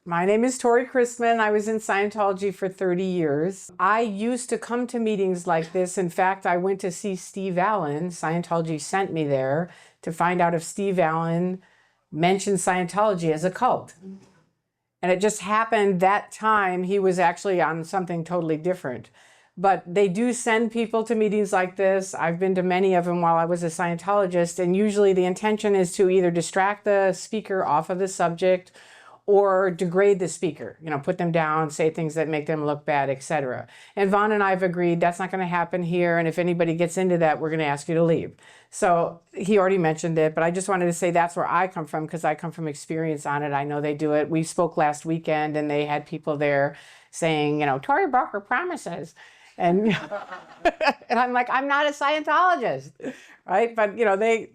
My name is Tory Christman. I was in Scientology for 30 years. I used to come to meetings like this. In fact, I went to see Steve Allen. Scientology sent me there to find out if Steve Allen mentioned Scientology as a cult. And it just happened that time he was actually on something totally different. But they do send people to meetings like this. I've been to many of them while I was a Scientologist, and usually the intention is to either distract the speaker off of the subject or degrade the speaker, put them down, say things that make them look bad, etc. And Vaughn and I have agreed that's not going to happen here, and if anybody gets into that, we're going to ask you to leave. So he already mentioned it, but I just wanted to say that's where I come from, because I come from experience on it. I know they do it. We spoke last weekend, and they had people there saying, Tory broker promises. And, and I'm like, I'm not a Scientologist, right? But,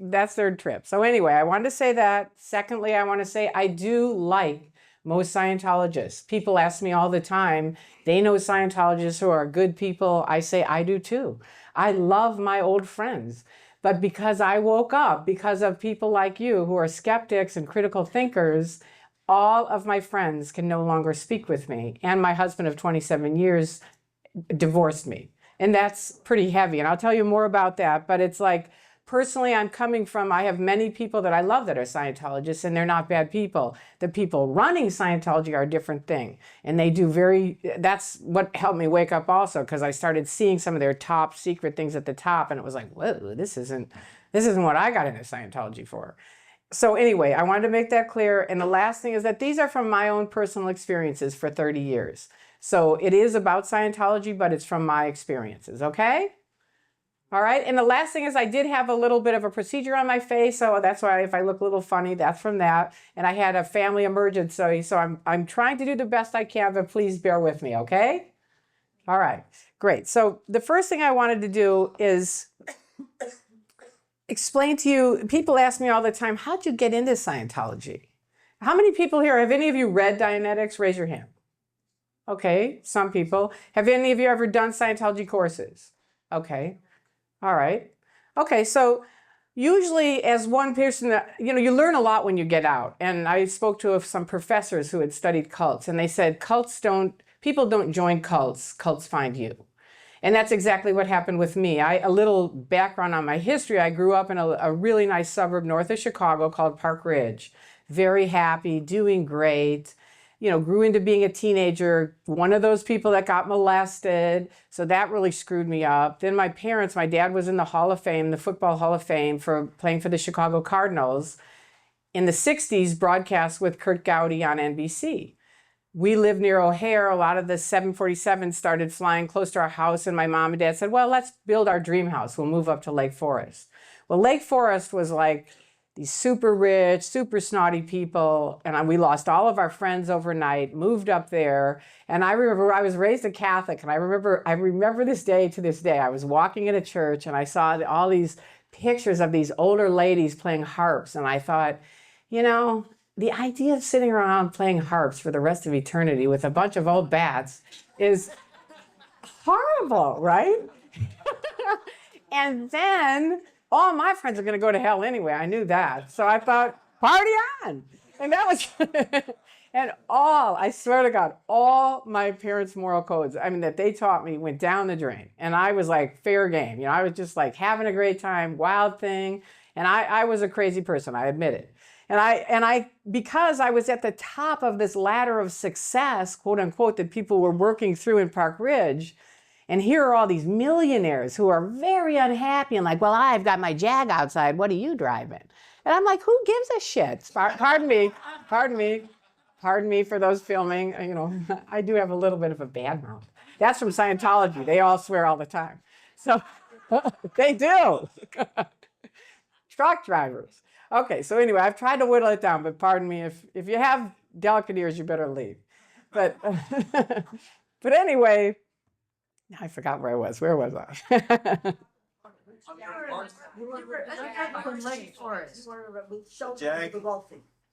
that's their trip. So anyway, I wanted to say that. Secondly, I want to say I do like most Scientologists. People ask me all the time, they know Scientologists who are good people. I say, I do too. I love my old friends. But because I woke up, because of people like you who are skeptics and critical thinkers, all of my friends can no longer speak with me. And my husband of 27 years divorced me. And that's pretty heavy. And I'll tell you more about that. But it's like, personally, I have many people that I love that are Scientologists, and they're not bad people. The people running Scientology are a different thing. And they do that's what helped me wake up also, because I started seeing some of their top secret things at the top. And it was like, whoa, this isn't what I got into Scientology for. So anyway, I wanted to make that clear. And the last thing is that these are from my own personal experiences for 30 years. So it is about Scientology, but it's from my experiences, okay? All right, and the last thing is I did have a little bit of a procedure on my face, so that's why if I look a little funny, that's from that. And I had a family emergency, so I'm trying to do the best I can, but please bear with me, okay? All right, great. So the first thing I wanted to do is explain to you, people ask me all the time, how'd you get into Scientology? How many people here, have any of you read Dianetics? Raise your hand. Okay, some people. Have any of you ever done Scientology courses? Okay, all right. Okay, so usually as one person, you learn a lot when you get out. And I spoke to some professors who had studied cults, and they said people don't join cults, cults find you. And that's exactly what happened with me. A little background on my history, I grew up in a really nice suburb north of Chicago called Park Ridge. Very happy, doing great. Grew into being a teenager, one of those people that got molested. So that really screwed me up. Then my dad was in the Hall of Fame, the Football Hall of Fame, for playing for the Chicago Cardinals. In the 60s, broadcast with Kurt Gowdy on NBC. We lived near O'Hare. A lot of the 747s started flying close to our house, and my mom and dad said, well, let's build our dream house. We'll move up to Lake Forest. Well, Lake Forest was like these super rich, super snotty people, and we lost all of our friends overnight, moved up there. And I remember I was raised a Catholic, and I remember this day to this day. I was walking in a church, and I saw all these pictures of these older ladies playing harps, and I thought, the idea of sitting around playing harps for the rest of eternity with a bunch of old bats is horrible, right? And then all my friends are going to go to hell anyway. I knew that. So I thought, party on. And that was, I swear to God, all my parents' moral codes, that they taught me went down the drain. And I was like, fair game. I was just like having a great time, wild thing. And I was a crazy person, I admit it. And because I was at the top of this ladder of success, quote unquote, that people were working through in Park Ridge, and here are all these millionaires who are very unhappy and like, well, I've got my Jag outside. What are you driving? And I'm like, who gives a shit? Pardon me for those filming. I do have a little bit of a bad mouth. That's from Scientology. They all swear all the time. So they do. Truck drivers. Okay, so anyway, I've tried to whittle it down, but pardon me, if you have delicate ears, you better leave. But anyway, I forgot where I was. Where was I?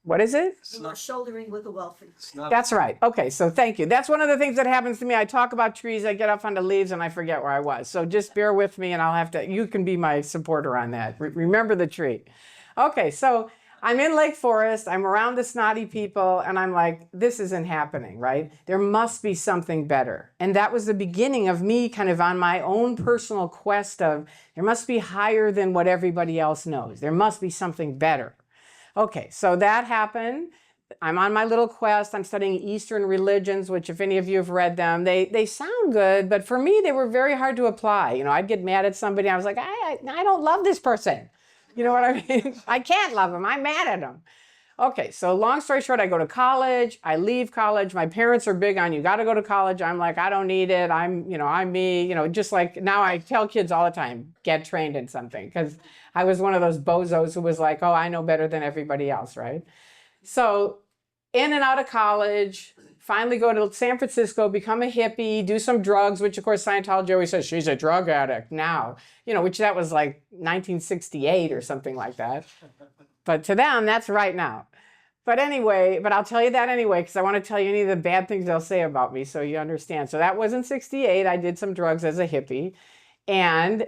What is it? Shouldering with the wealthy. That's right. Okay, so thank you. That's one of the things that happens to me. I talk about trees, I get up onto leaves, and I forget where I was. So just bear with me, and you can be my supporter on that. Remember the tree. Okay, so I'm in Lake Forest, I'm around the snotty people, and I'm like, this isn't happening, right? There must be something better. And that was the beginning of me kind of on my own personal quest of, there must be higher than what everybody else knows. There must be something better. Okay, so that happened. I'm on my little quest. I'm studying Eastern religions, which if any of you have read them, they sound good, but for me, they were very hard to apply. You know, I'd get mad at somebody. I was like, I don't love this person. You know what I mean? I can't love him. I'm mad at him. Okay, so long story short, I go to college. I leave college. My parents are big on, you got to go to college. I'm like, I don't need it. I'm me. Just like now I tell kids all the time, get trained in something. Because I was one of those bozos who was like, oh, I know better than everybody else, right? So in and out of college, finally go to San Francisco, become a hippie, do some drugs, which of course Scientology always says she's a drug addict now, which that was like 1968 or something like that. But to them, that's right now. But anyway, I'll tell you that anyway, because I want to tell you any of the bad things they'll say about me so you understand. So that was in 68. I did some drugs as a hippie. And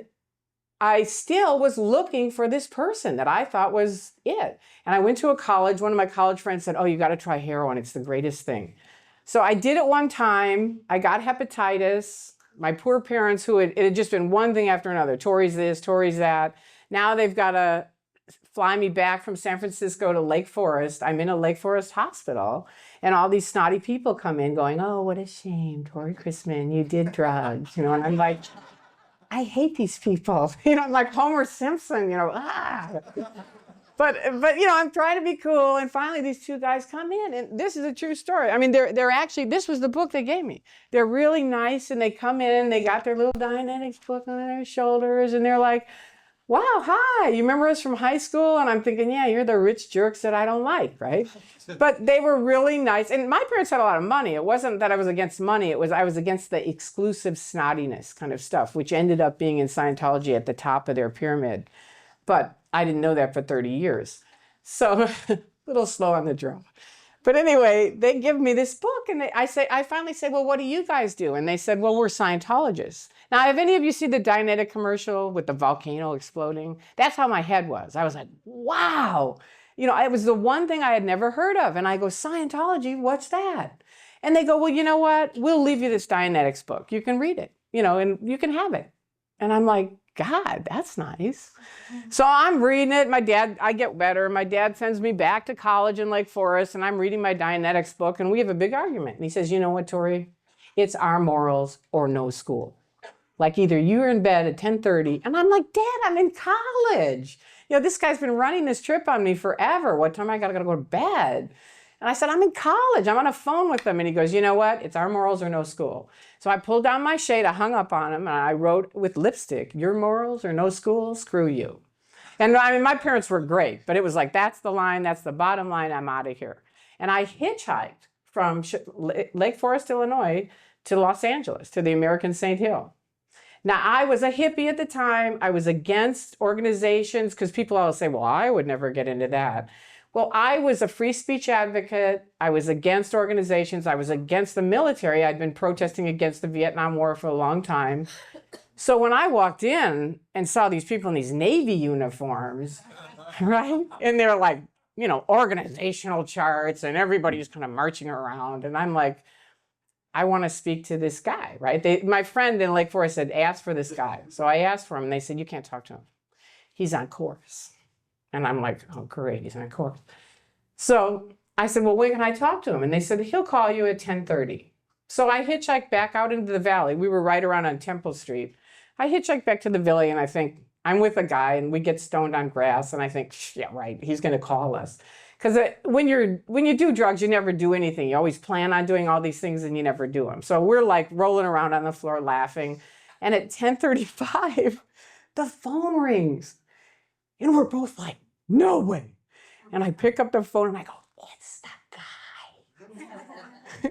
I still was looking for this person that I thought was it. And I went to a college. One of my college friends said, oh, you got to try heroin. It's the greatest thing. So I did it one time. I got hepatitis. My poor parents, it had just been one thing after another. Tory's this, Tory's that. Now they've got to fly me back from San Francisco to Lake Forest. I'm in a Lake Forest hospital. And all these snotty people come in going, oh, what a shame, Tory Christman, you did drugs. And I'm like, I hate these people. I'm like Homer Simpson, But I'm trying to be cool. And finally, these two guys come in. And this is a true story. I mean, they're actually, this was the book they gave me. They're really nice. And they come in, they got their little Dianetics book on their shoulders. And they're like, wow, hi, you remember us from high school? And I'm thinking, yeah, you're the rich jerks that I don't like, right? But they were really nice. And my parents had a lot of money. It wasn't that I was against money. It was I was against the exclusive snottiness kind of stuff, which ended up being in Scientology at the top of their pyramid. But I didn't know that for 30 years. So a little slow on the draw. But anyway, they give me this book and I finally say, well, what do you guys do? And they said, well, we're Scientologists. Now, have any of you seen the Dianetic commercial with the volcano exploding? That's how my head was. I was like, wow. It was the one thing I had never heard of. And I go, Scientology, what's that? And they go, well, you know what? We'll leave you this Dianetics book. You can read it, and you can have it. And I'm like, God, that's nice. So I'm reading it. I get better. My dad sends me back to college in Lake Forest, and I'm reading my Dianetics book, and we have a big argument. And he says, you know what, Tory? It's our morals or no school. Like either you're in bed at 10:30, and I'm like, Dad, I'm in college. This guy's been running this trip on me forever. What time I gotta go to bed? And I said, I'm in college. I'm on a phone with him. And he goes, you know what? It's our morals or no school. So I pulled down my shade. I hung up on him. And I wrote with lipstick, your morals or no school, screw you. And I mean, my parents were great. But it was like, that's the line. That's the bottom line. I'm out of here. And I hitchhiked from Lake Forest, Illinois to Los Angeles, to the American St. Hill. Now, I was a hippie at the time. I was against organizations because people always say, well, I would never get into that. Well, I was a free speech advocate. I was against organizations. I was against the military. I'd been protesting against the Vietnam War for a long time. So when I walked in and saw these people in these Navy uniforms, right? And they're like, organizational charts and everybody's kind of marching around. And I'm like, I want to speak to this guy, right? My friend in Lake Forest had asked for this guy. So I asked for him and they said, you can't talk to him. He's on course. And I'm like, oh, great, he's on course. So I said, well, when can I talk to him? And they said, he'll call you at 10:30. So I hitchhiked back out into the valley. We were right around on Temple Street. I hitchhiked back to the valley and I think, I'm with a guy and we get stoned on grass. And I think, yeah, right, he's going to call us. Because when you do drugs, you never do anything. You always plan on doing all these things and you never do them. So we're like rolling around on the floor laughing. And at 10:35, the phone rings. And we're both like, no way. And I pick up the phone and I go, it's the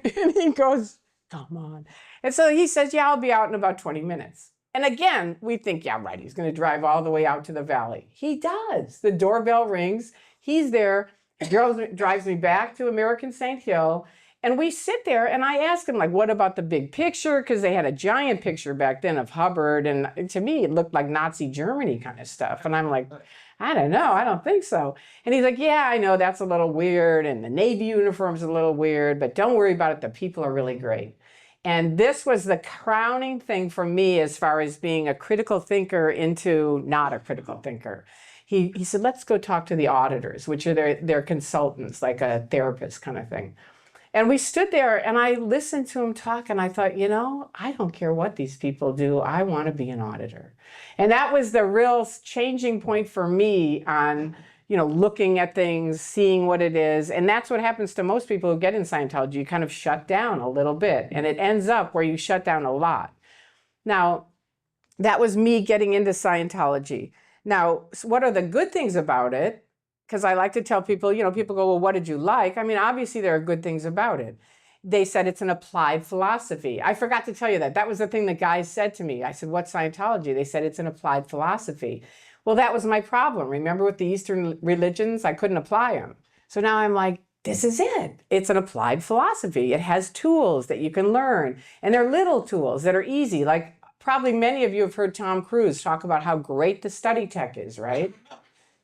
guy. And he goes, come on. And so he says, yeah, I'll be out in about 20 minutes. And again, we think, yeah, right, he's going to drive all the way out to the valley. He does. The doorbell rings. He's there. He drives me back to American St. Hill. And we sit there and I ask him, like, what about the big picture? Because they had a giant picture back then of Hubbard. And to me, it looked like Nazi Germany kind of stuff. And I'm like, I don't know. I don't think so. And he's like, yeah, I know that's a little weird. And the Navy uniform's a little weird, but don't worry about it. The people are really great. And this was the crowning thing for me as far as being a critical thinker into not a critical thinker. He said, let's go talk to the auditors, which are their consultants, like a therapist kind of thing. And we stood there and I listened to him talk and I thought, you know, I don't care what these people do. I want to be an auditor. And that was the real changing point for me on, you know, looking at things, seeing what it is. And that's what happens to most people who get in Scientology. You kind of shut down a little bit and it ends up where you shut down a lot. Now, that was me getting into Scientology. Now, what are the good things about it? Because I like to tell people, you know, people go, well, what did you like? I mean, obviously there are good things about it. They said it's an applied philosophy. I forgot to tell you that. That was the thing the guys said to me. I said, what's Scientology? They said it's an applied philosophy. Well, that was my problem. Remember with the Eastern religions, I couldn't apply them. So now I'm like, this is it. It's an applied philosophy. It has tools that you can learn. And they're little tools that are easy. Like probably many of you have heard Tom Cruise talk about how great the study tech is, right?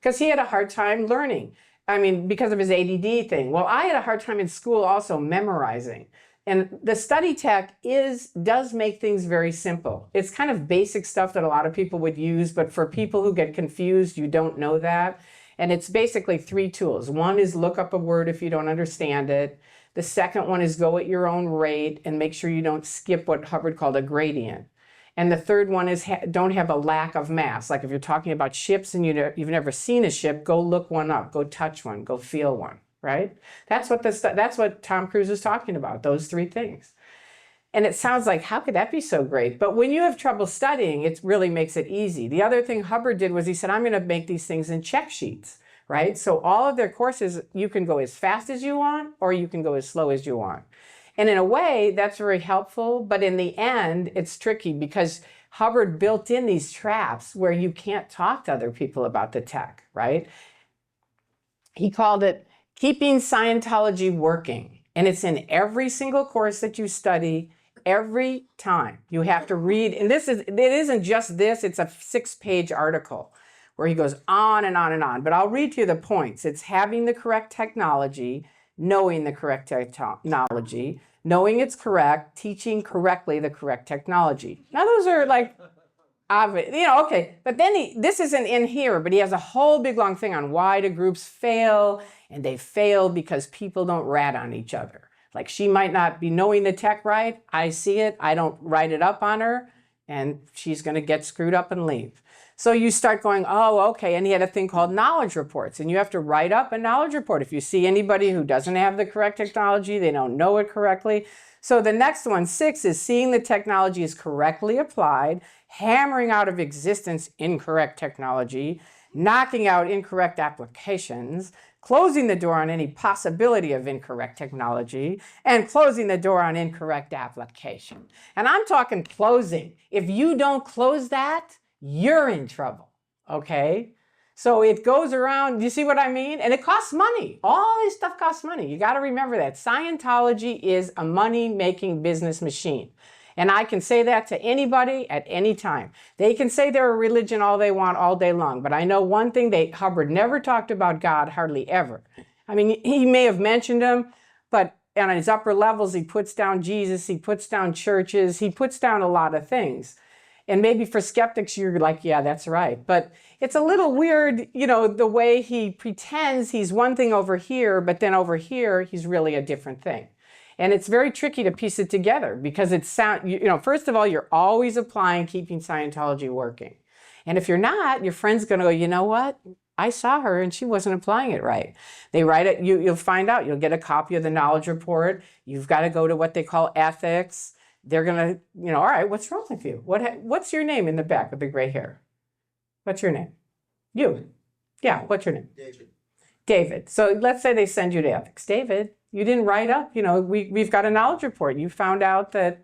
Because he had a hard time learning. I mean, because of his ADD thing. Well, I had a hard time in school also memorizing. And the study tech does make things very simple. It's kind of basic stuff that a lot of people would use, but for people who get confused, you don't know that. And it's basically 3 tools. One is look up a word if you don't understand it. The second one is go at your own rate and make sure you don't skip what Hubbard called a gradient. And the third one is don't have a lack of mass. Like if you're talking about ships and you've never seen a ship, go look one up, go touch one, go feel one, right? That's what Tom Cruise is talking about, those 3 things. And it sounds like, how could that be so great? But when you have trouble studying, it really makes it easy. The other thing Hubbard did was he said, I'm going to make these things in check sheets, right? So all of their courses, you can go as fast as you want, or you can go as slow as you want. And in a way, that's very helpful, but in the end, it's tricky because Hubbard built in these traps where you can't talk to other people about the tech, right? He called it keeping Scientology working. And it's in every single course that you study, every time. You have to read, and it isn't just this, it's a 6-page article where he goes on and on and on. But I'll read to you the points. It's having the correct technology, knowing the correct technology, knowing it's correct, teaching correctly the correct technology. Now those are like, obvious, you know, okay. But then this isn't in here, but he has a whole big long thing on why do groups fail, and they fail because people don't rat on each other. Like she might not be knowing the tech right, I see it, I don't write it up on her, and she's gonna get screwed up and leave. So you start going, oh, okay. And he had a thing called knowledge reports. And you have to write up a knowledge report. If you see anybody who doesn't have the correct technology, they don't know it correctly. So the next one, 6, is seeing the technology is correctly applied, hammering out of existence incorrect technology, knocking out incorrect applications, closing the door on any possibility of incorrect technology, and closing the door on incorrect application. And I'm talking closing. If you don't close that, you're in trouble, okay? So it goes around, you see what I mean? And it costs money. All this stuff costs money. You got to remember that. Scientology is a money-making business machine. And I can say that to anybody at any time. They can say they're a religion all they want all day long. But I know one thing, Hubbard never talked about God, hardly ever. I mean, he may have mentioned him, but on his upper levels, he puts down Jesus, he puts down churches, he puts down a lot of things. And maybe for skeptics, you're like, yeah, that's right. But it's a little weird, you know, the way he pretends he's one thing over here, but then over here, he's really a different thing. And it's very tricky to piece it together because first of all, you're always applying keeping Scientology working. And if you're not, your friend's going to go, you know what? I saw her and she wasn't applying it right. They write it, you'll find out, you'll get a copy of the knowledge report. You've got to go to what they call ethics. They're going to, all right, what's wrong with you? What's your name in the back with the gray hair? What's your name? You. Yeah, what's your name? David. David. So let's say they send you to ethics. David, you didn't write up, we've got a knowledge report. You found out that,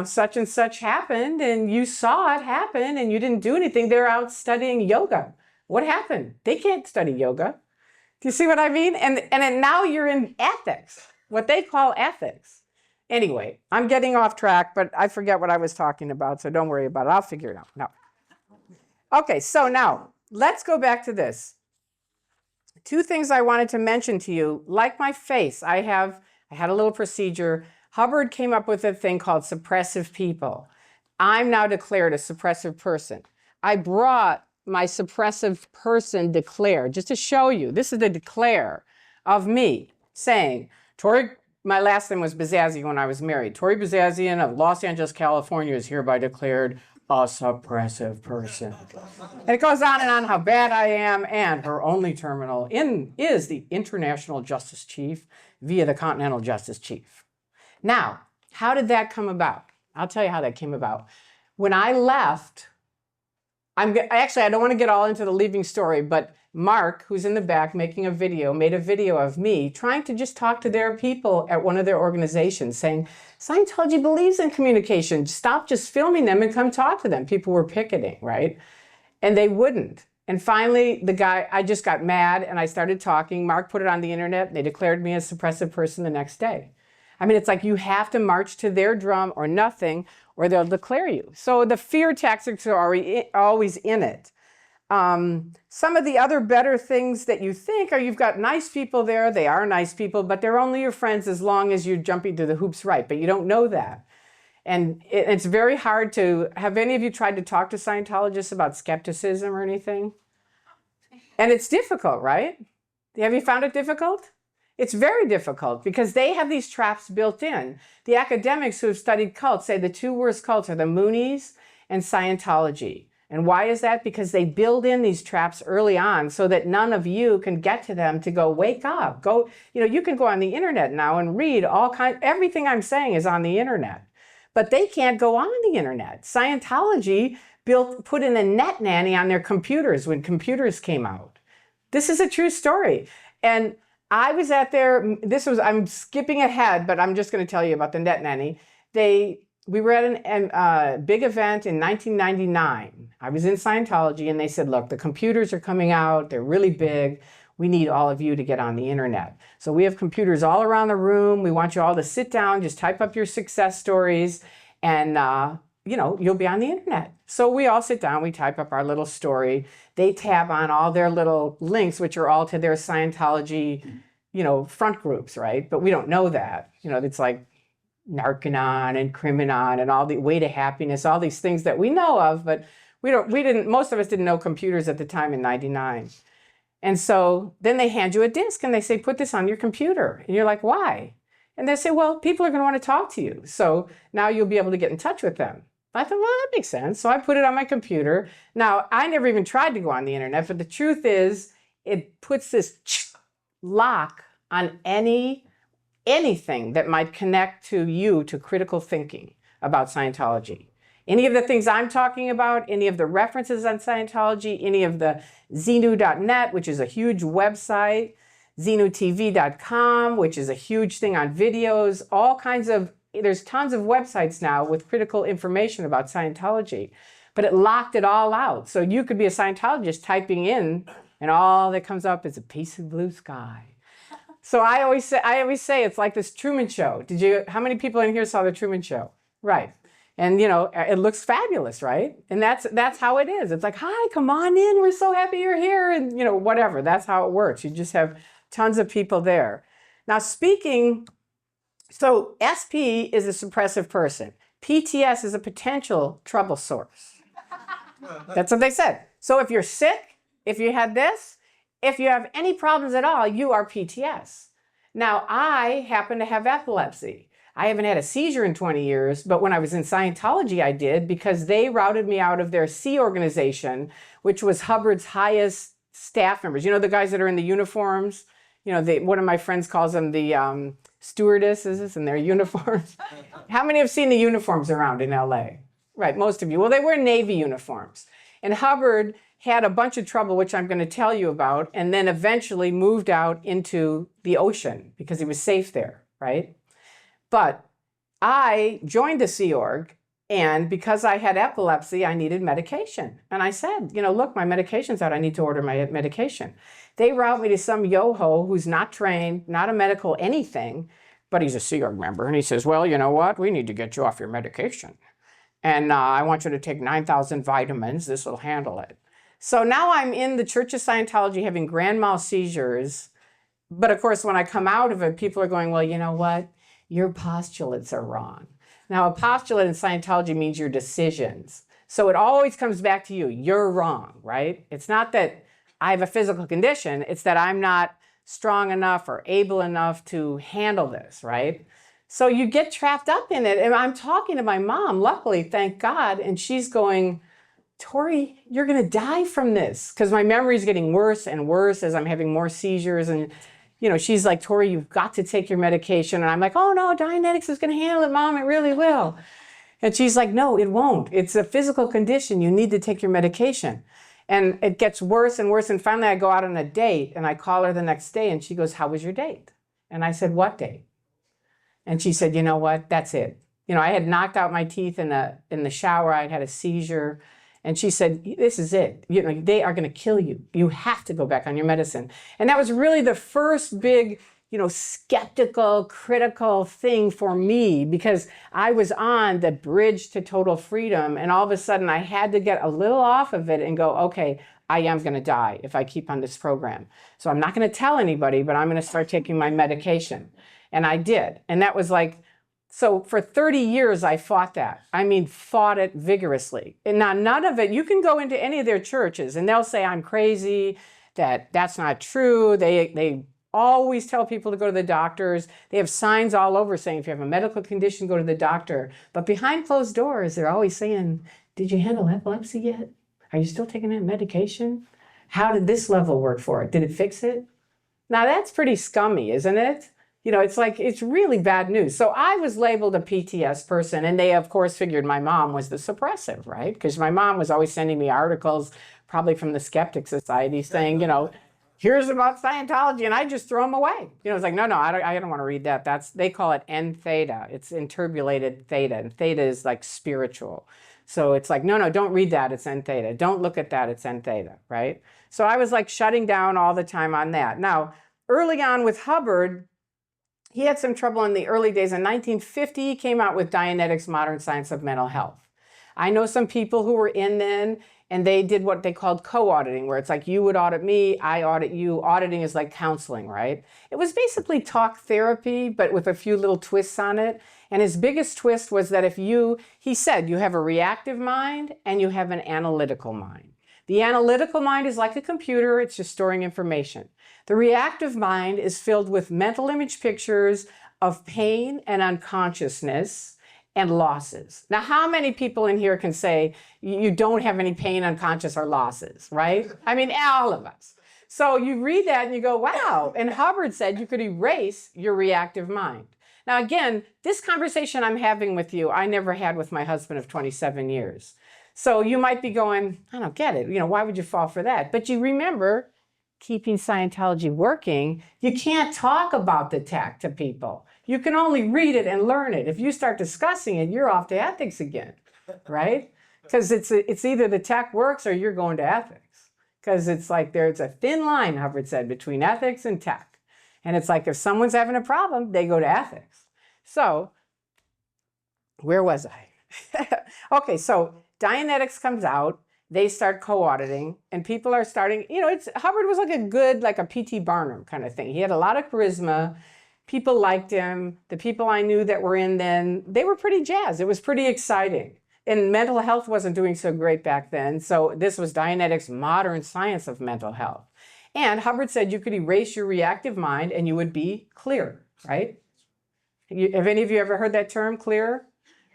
such and such happened and you saw it happen and you didn't do anything. They're out studying yoga. What happened? They can't study yoga. Do you see what I mean? And then now you're in ethics. what they call ethics. Anyway, I'm getting off track, but I forget what I was talking about, so don't worry about it. I'll figure it out. No. Okay, so now let's go back to this. Two things I wanted to mention to you. Like my face, I had a little procedure. Hubbard came up with a thing called suppressive people. I'm now declared a suppressive person. I brought my suppressive person declare, just to show you. This is the declare of me saying, my last name was Bazazian when I was married. Tory Bazazian of Los Angeles, California is hereby declared a suppressive person. And it goes on and on how bad I am, and her only terminal is the International Justice Chief via the Continental Justice Chief. Now, how did that come about? I'll tell you how that came about. When I left, I don't want to get all into the leaving story, but Mark, who's in the back making a video, made a video of me trying to just talk to their people at one of their organizations saying, Scientology believes in communication. Stop just filming them and come talk to them. People were picketing, right? And they wouldn't. And finally, I just got mad and I started talking. Mark put it on the internet and they declared me a suppressive person the next day. I mean, it's like you have to march to their drum or nothing, or they'll declare you. So the fear tactics are always in it. Some of the other better things that you think are you've got nice people there. They are nice people, but they're only your friends as long as you're jumping through the hoops right. But you don't know that. And it's very hard to, have any of you tried to talk to Scientologists about skepticism or anything? And it's difficult, right? Have you found it difficult? It's very difficult because they have these traps built in. The academics who have studied cults say the two worst cults are the Moonies and Scientology. And why is that? Because they build in these traps early on so that none of you can get to them to go, wake up, go, you can go on the internet now and read everything I'm saying is on the internet. But they can't go on the internet. Scientology put in a net nanny on their computers when computers came out. This is a true story. And I was at I'm skipping ahead, but I'm just going to tell you about the net nanny. We were at a big event in 1999. I was in Scientology and they said, look, the computers are coming out. They're really big. We need all of you to get on the internet. So we have computers all around the room. We want you all to sit down, just type up your success stories and, you'll be on the internet. So we all sit down, we type up our little story. They tab on all their little links, which are all to their Scientology, front groups, right? But we don't know that. It's like Narcanon and Criminon and all the Way to Happiness, all these things that we know of, but most of us didn't know computers at the time in 99. And so then they hand you a disk and they say, put this on your computer. And you're like, why? And they say, well, people are going to want to talk to you. So now you'll be able to get in touch with them. I thought, well, that makes sense. So I put it on my computer. Now, I never even tried to go on the internet, but the truth is it puts this lock on anything that might connect to you to critical thinking about Scientology. Any of the things I'm talking about, any of the references on Scientology, any of the Xenu.net, which is a huge website, XenuTV.com, which is a huge thing on videos, there's tons of websites now with critical information about Scientology, but it locked it all out. So you could be a Scientologist typing in and all that comes up is a piece of blue sky. So I always say it's like this Truman Show. How many people in here saw the Truman Show? Right. And it looks fabulous, right? And that's how it is. It's like, hi, come on in. We're so happy you're here. And whatever. That's how it works. You just have tons of people there. Now so SP is a suppressive person. PTS is a potential trouble source. That's what they said. So if you're sick, if you had this, if you have any problems at all, you are PTS. Now, I happen to have epilepsy. I haven't had a seizure in 20 years, but when I was in Scientology, I did because they routed me out of their C organization, which was Hubbard's highest staff members. The guys that are in the uniforms? One of my friends calls them the stewardesses in their uniforms. How many have seen the uniforms around in LA? Right, most of you. Well, they wear Navy uniforms. And Hubbard had a bunch of trouble, which I'm going to tell you about, and then eventually moved out into the ocean because he was safe there, right? But I joined the Sea Org, and because I had epilepsy, I needed medication. And I said, look, my medication's out. I need to order my medication. They route me to some yo-ho who's not trained, not a medical anything, but he's a Sea Org member. And he says, well, you know what? We need to get you off your medication. And I want you to take 9,000 vitamins. This will handle it. So now I'm in the Church of Scientology having grand mal seizures. But of course, when I come out of it, people are going, well, you know what? Your postulates are wrong. Now, a postulate in Scientology means your decisions. So it always comes back to you. You're wrong, right? It's not that I have a physical condition. It's that I'm not strong enough or able enough to handle this, right? So you get trapped up in it. And I'm talking to my mom, luckily, thank God, and she's going, Tory, you're going to die from this, because my memory is getting worse and worse as I'm having more seizures. And, you know, she's like, Tory, you've got to take your medication. And I'm like, oh, no, Dianetics is going to handle it, Mom. It really will. And she's like, no, it won't. It's a physical condition. You need to take your medication. And it gets worse and worse. And finally, I go out on a date, and I call her the next day, and she goes, how was your date? And I said, what date? And she said, you know what? That's it. You know, I had knocked out my teeth in the shower. I'd had a seizure. And she said, this is it. You know, they are going to kill you. You have to go back on your medicine. And that was really the first big, you know, skeptical, critical thing for me, because I was on the bridge to total freedom. And all of a sudden I had to get a little off of it and go, okay, I am going to die if I keep on this program. So I'm not going to tell anybody, but I'm going to start taking my medication. And I did. And that was like, so for 30 years, I fought that. I mean, fought it vigorously. And now none of it, you can go into any of their churches and they'll say I'm crazy, that's not true. They always tell people to go to the doctors. They have signs all over saying if you have a medical condition, go to the doctor. But behind closed doors, they're always saying, did you handle epilepsy yet? Are you still taking that medication? How did this level work for it? Did it fix it? Now that's pretty scummy, isn't it? You know, it's like, it's really bad news. So I was labeled a PTS person, and they, of course, figured my mom was the suppressive, right? Because my mom was always sending me articles, probably from the Skeptic Society, saying, you know, here's about Scientology, and I just throw them away. You know, it's like, no, I don't want to read that. They call it N theta. It's interpolated theta, and theta is like spiritual. So it's like, no, don't read that, it's N theta. Don't look at that, it's N theta, right? So I was like shutting down all the time on that. Now, early on with Hubbard, he had some trouble in the early days. In 1950, he came out with Dianetics, Modern Science of Mental Health. I know some people who were in then, and they did what they called co-auditing, where it's like you would audit me, I audit you. Auditing is like counseling, right? It was basically talk therapy, but with a few little twists on it. And his biggest twist was that he said, you have a reactive mind and you have an analytical mind. The analytical mind is like a computer, it's just storing information. The reactive mind is filled with mental image pictures of pain and unconsciousness and losses. Now, how many people in here can say you don't have any pain, unconscious, or losses, right? I mean, all of us. So you read that and you go, wow. And Hubbard said you could erase your reactive mind. Now, again, this conversation I'm having with you, I never had with my husband of 27 years. So you might be going, I don't get it. You know, why would you fall for that? But you remember, keeping Scientology working, you can't talk about the tech to people. You can only read it and learn it. If you start discussing it, you're off to ethics again, right? Because it's either the tech works or you're going to ethics. Because it's like there's a thin line, Hubbard said, between ethics and tech. And it's like if someone's having a problem, they go to ethics. So where was I? Okay, so Dianetics comes out, they start co-auditing, and people are starting, you know, Hubbard was like a good, like a P.T. Barnum kind of thing. He had a lot of charisma. People liked him. The people I knew that were in then, they were pretty jazzed. It was pretty exciting. And mental health wasn't doing so great back then. So this was Dianetics, Modern Science of Mental Health. And Hubbard said you could erase your reactive mind and you would be clear, right? Have any of you ever heard that term, clear?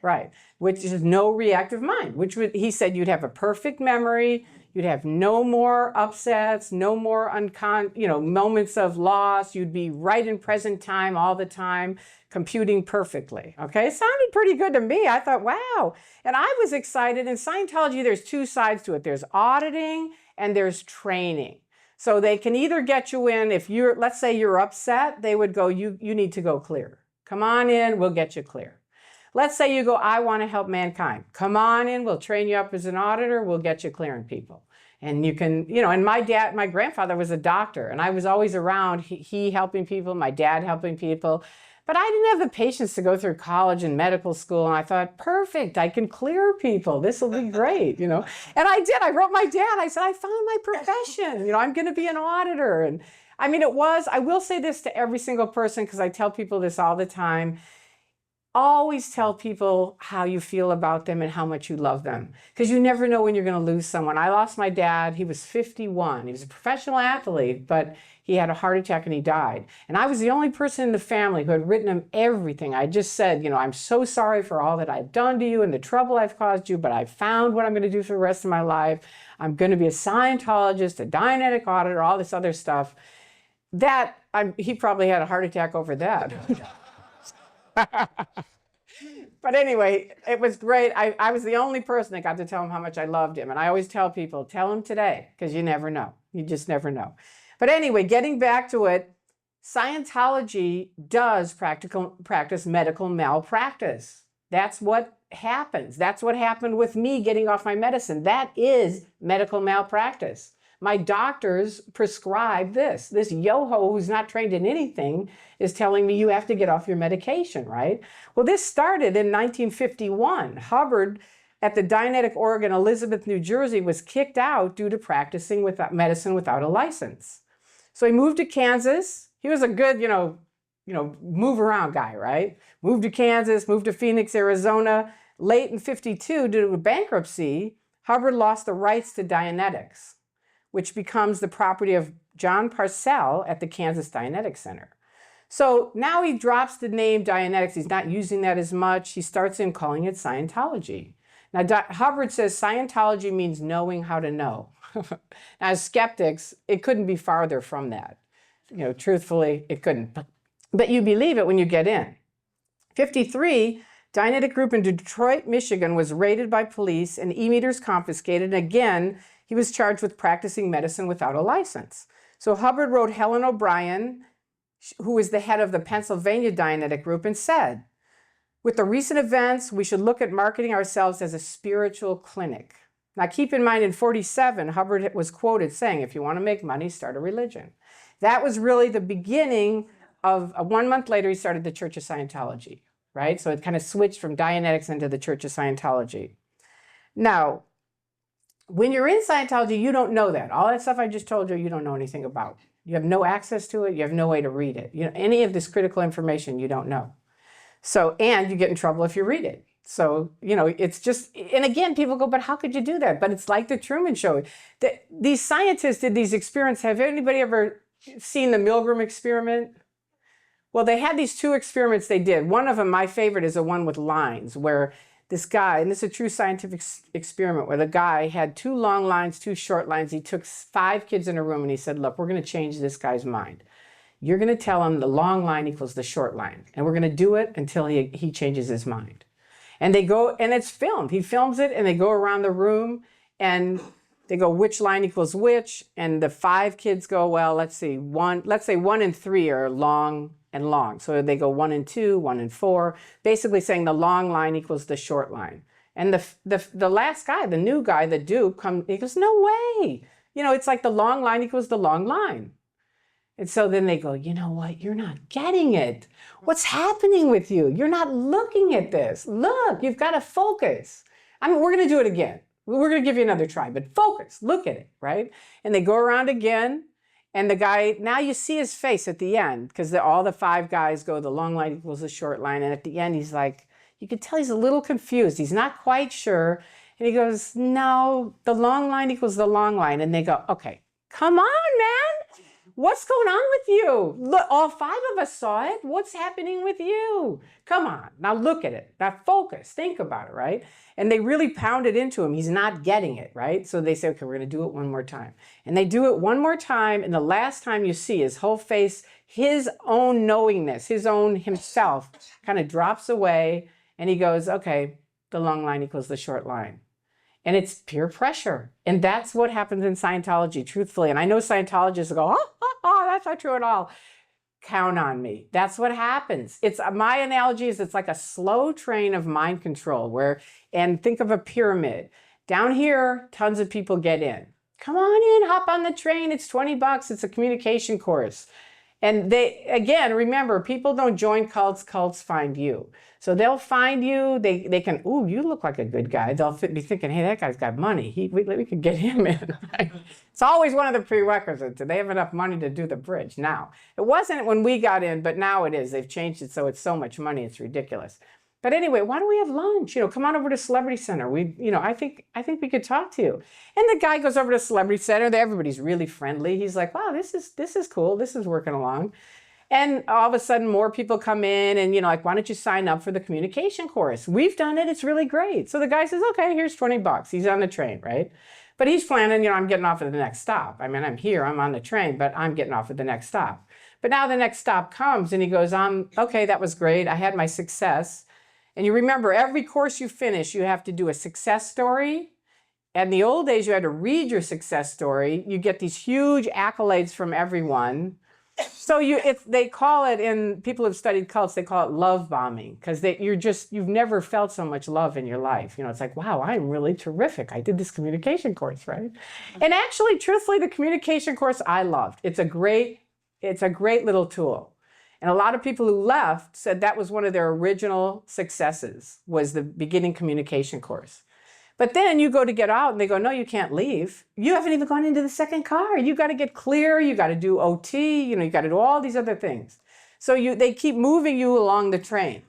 Right, which is no reactive mind, he said you'd have a perfect memory, you'd have no more upsets, no more moments of loss, you'd be right in present time all the time, computing perfectly, okay? It sounded pretty good to me. I thought, wow. And I was excited. In Scientology, there's two sides to it. There's auditing and there's training. So they can either get you in, let's say you're upset, they would go, you need to go clear. Come on in, we'll get you clear. Let's say you go, I want to help mankind. Come on in, we'll train you up as an auditor, we'll get you clearing people. And you can, and my grandfather was a doctor, and I was always around, he helping people, my dad helping people. But I didn't have the patience to go through college and medical school. And I thought, perfect, I can clear people. This will be great, And I did. I wrote my dad. I said, I found my profession. I'm going to be an auditor. And I mean, I will say this to every single person, because I tell people this all the time. Always tell people how you feel about them and how much you love them, because you never know when you're going to lose someone. I lost my dad. He was 51. He was a professional athlete, but he had a heart attack and he died. And I was the only person in the family who had written him everything. I just said, I'm so sorry for all that I've done to you and the trouble I've caused you, but I found what I'm going to do for the rest of my life. I'm going to be a Scientologist, a Dianetic auditor, all this other stuff. He probably had a heart attack over that. But anyway, it was great. I was the only person that got to tell him how much I loved him. And I always tell people, tell him today, because you never know. You just never know. But anyway, getting back to it, Scientology does practice medical malpractice. That's what happens. That's what happened with me getting off my medicine. That is medical malpractice. My doctors prescribe this. This yo-ho who's not trained in anything is telling me you have to get off your medication, right? Well, this started in 1951. Hubbard at the Dianetic Org in Elizabeth, New Jersey, was kicked out due to practicing medicine without a license. So he moved to Kansas. He was a good, move around guy, right? Moved to Kansas, moved to Phoenix, Arizona. Late in 52, due to bankruptcy, Hubbard lost the rights to Dianetics, which becomes the property of John Parcell at the Kansas Dianetics Center. So now he drops the name Dianetics. He's not using that as much. He starts in calling it Scientology. Now, Hubbard says Scientology means knowing how to know. Now, as skeptics, it couldn't be farther from that. Truthfully, it couldn't. But you believe it when you get in. 53, Dianetic group in Detroit, Michigan was raided by police and e-meters confiscated. And again, he was charged with practicing medicine without a license. So Hubbard wrote Helen O'Brien, who was the head of the Pennsylvania Dianetic group, and said, with the recent events, we should look at marketing ourselves as a spiritual clinic. Now keep in mind, in 47, Hubbard was quoted saying, if you want to make money, start a religion. That was really the beginning of, 1 month later, he started the Church of Scientology, right? So it kind of switched from Dianetics into the Church of Scientology. Now, when you're in Scientology, you don't know that. All that stuff I just told you, you don't know anything about. You have no access to it. You have no way to read it. Any of this critical information, you don't know. So, and you get in trouble if you read it. So, it's just, and again, people go, but how could you do that? But it's like the Truman Show. These scientists did these experiments. Have anybody ever seen the Milgram experiment? Well, they had these two experiments they did. One of them, my favorite, is the one with lines, where this guy, and this is a true scientific experiment, where the guy had 2 long lines, 2 short lines. He took 5 kids in a room and he said, look, we're going to change this guy's mind. You're going to tell him the long line equals the short line. And we're going to do it until he changes his mind. And they go, and it's filmed. He films it and they go around the room and they go, which line equals which? And the 5 kids go, well, let's say 1 and 3 are long and long. So they go 1 and 2, 1 and 4, basically saying the long line equals the short line. And the last guy, the new guy, the Duke, he goes, no way. It's like the long line equals the long line. And so then they go, you know what? You're not getting it. What's happening with you? You're not looking at this. Look, you've got to focus. We're going to do it again. We're going to give you another try, but focus. Look at it, right? And they go around again. And the guy, now you see his face at the end, because all the 5 guys go, the long line equals the short line. And at the end, he's like, you can tell he's a little confused. He's not quite sure. And he goes, no, the long line equals the long line. And they go, okay, come on, man. What's going on with you? Look, all 5 of us saw it. What's happening with you? Come on, now look at it. Now focus, think about it, right? And they really pound it into him. He's not getting it, right? So they say, okay, we're going to do it one more time. And they do it one more time. And the last time you see his whole face, his own knowingness, his own himself kind of drops away. And he goes, okay, the long line equals the short line. And it's peer pressure. And that's what happens in Scientology, truthfully. And I know Scientologists go, oh, that's not true at all. Count on me. That's what happens. My analogy is it's like a slow train of mind control and think of a pyramid. Down here, tons of people get in. Come on in, hop on the train. It's $20. It's a communication course. And they, again, remember, people don't join cults, cults find you. So they'll find you, they can, ooh, you look like a good guy. They'll be thinking, hey, that guy's got money. We could get him in. Right? It's always one of the prerequisites. Do they have enough money to do the bridge? Now, it wasn't when we got in, but now it is. They've changed it so it's so much money, it's ridiculous. But anyway, why don't we have lunch? Come on over to Celebrity Center. I think we could talk to you. And the guy goes over to Celebrity Center. Everybody's really friendly. He's like, wow, this is cool. This is working along. And all of a sudden, more people come in and, like, why don't you sign up for the communication course? We've done it. It's really great. So the guy says, okay, here's $20. He's on the train, right? But he's planning, I'm getting off at the next stop. I mean, I'm here, I'm on the train, but I'm getting off at the next stop. But now the next stop comes and he goes, okay, that was great. I had my success. And you remember, every course you finish, you have to do a success story. In the old days, you had to read your success story. You get these huge accolades from everyone. So they call it, in people who've studied cults, they call it love bombing, because you've never felt so much love in your life. It's like, wow, I'm really terrific. I did this communication course, right? And actually, truthfully, the communication course I loved. It's a great little tool. And a lot of people who left said that was one of their original successes, was the beginning communication course. But then you go to get out and they go, no, you can't leave. You haven't even gone into the second car. You got to get clear. You got to do OT. You got to do all these other things. So they keep moving you along the train.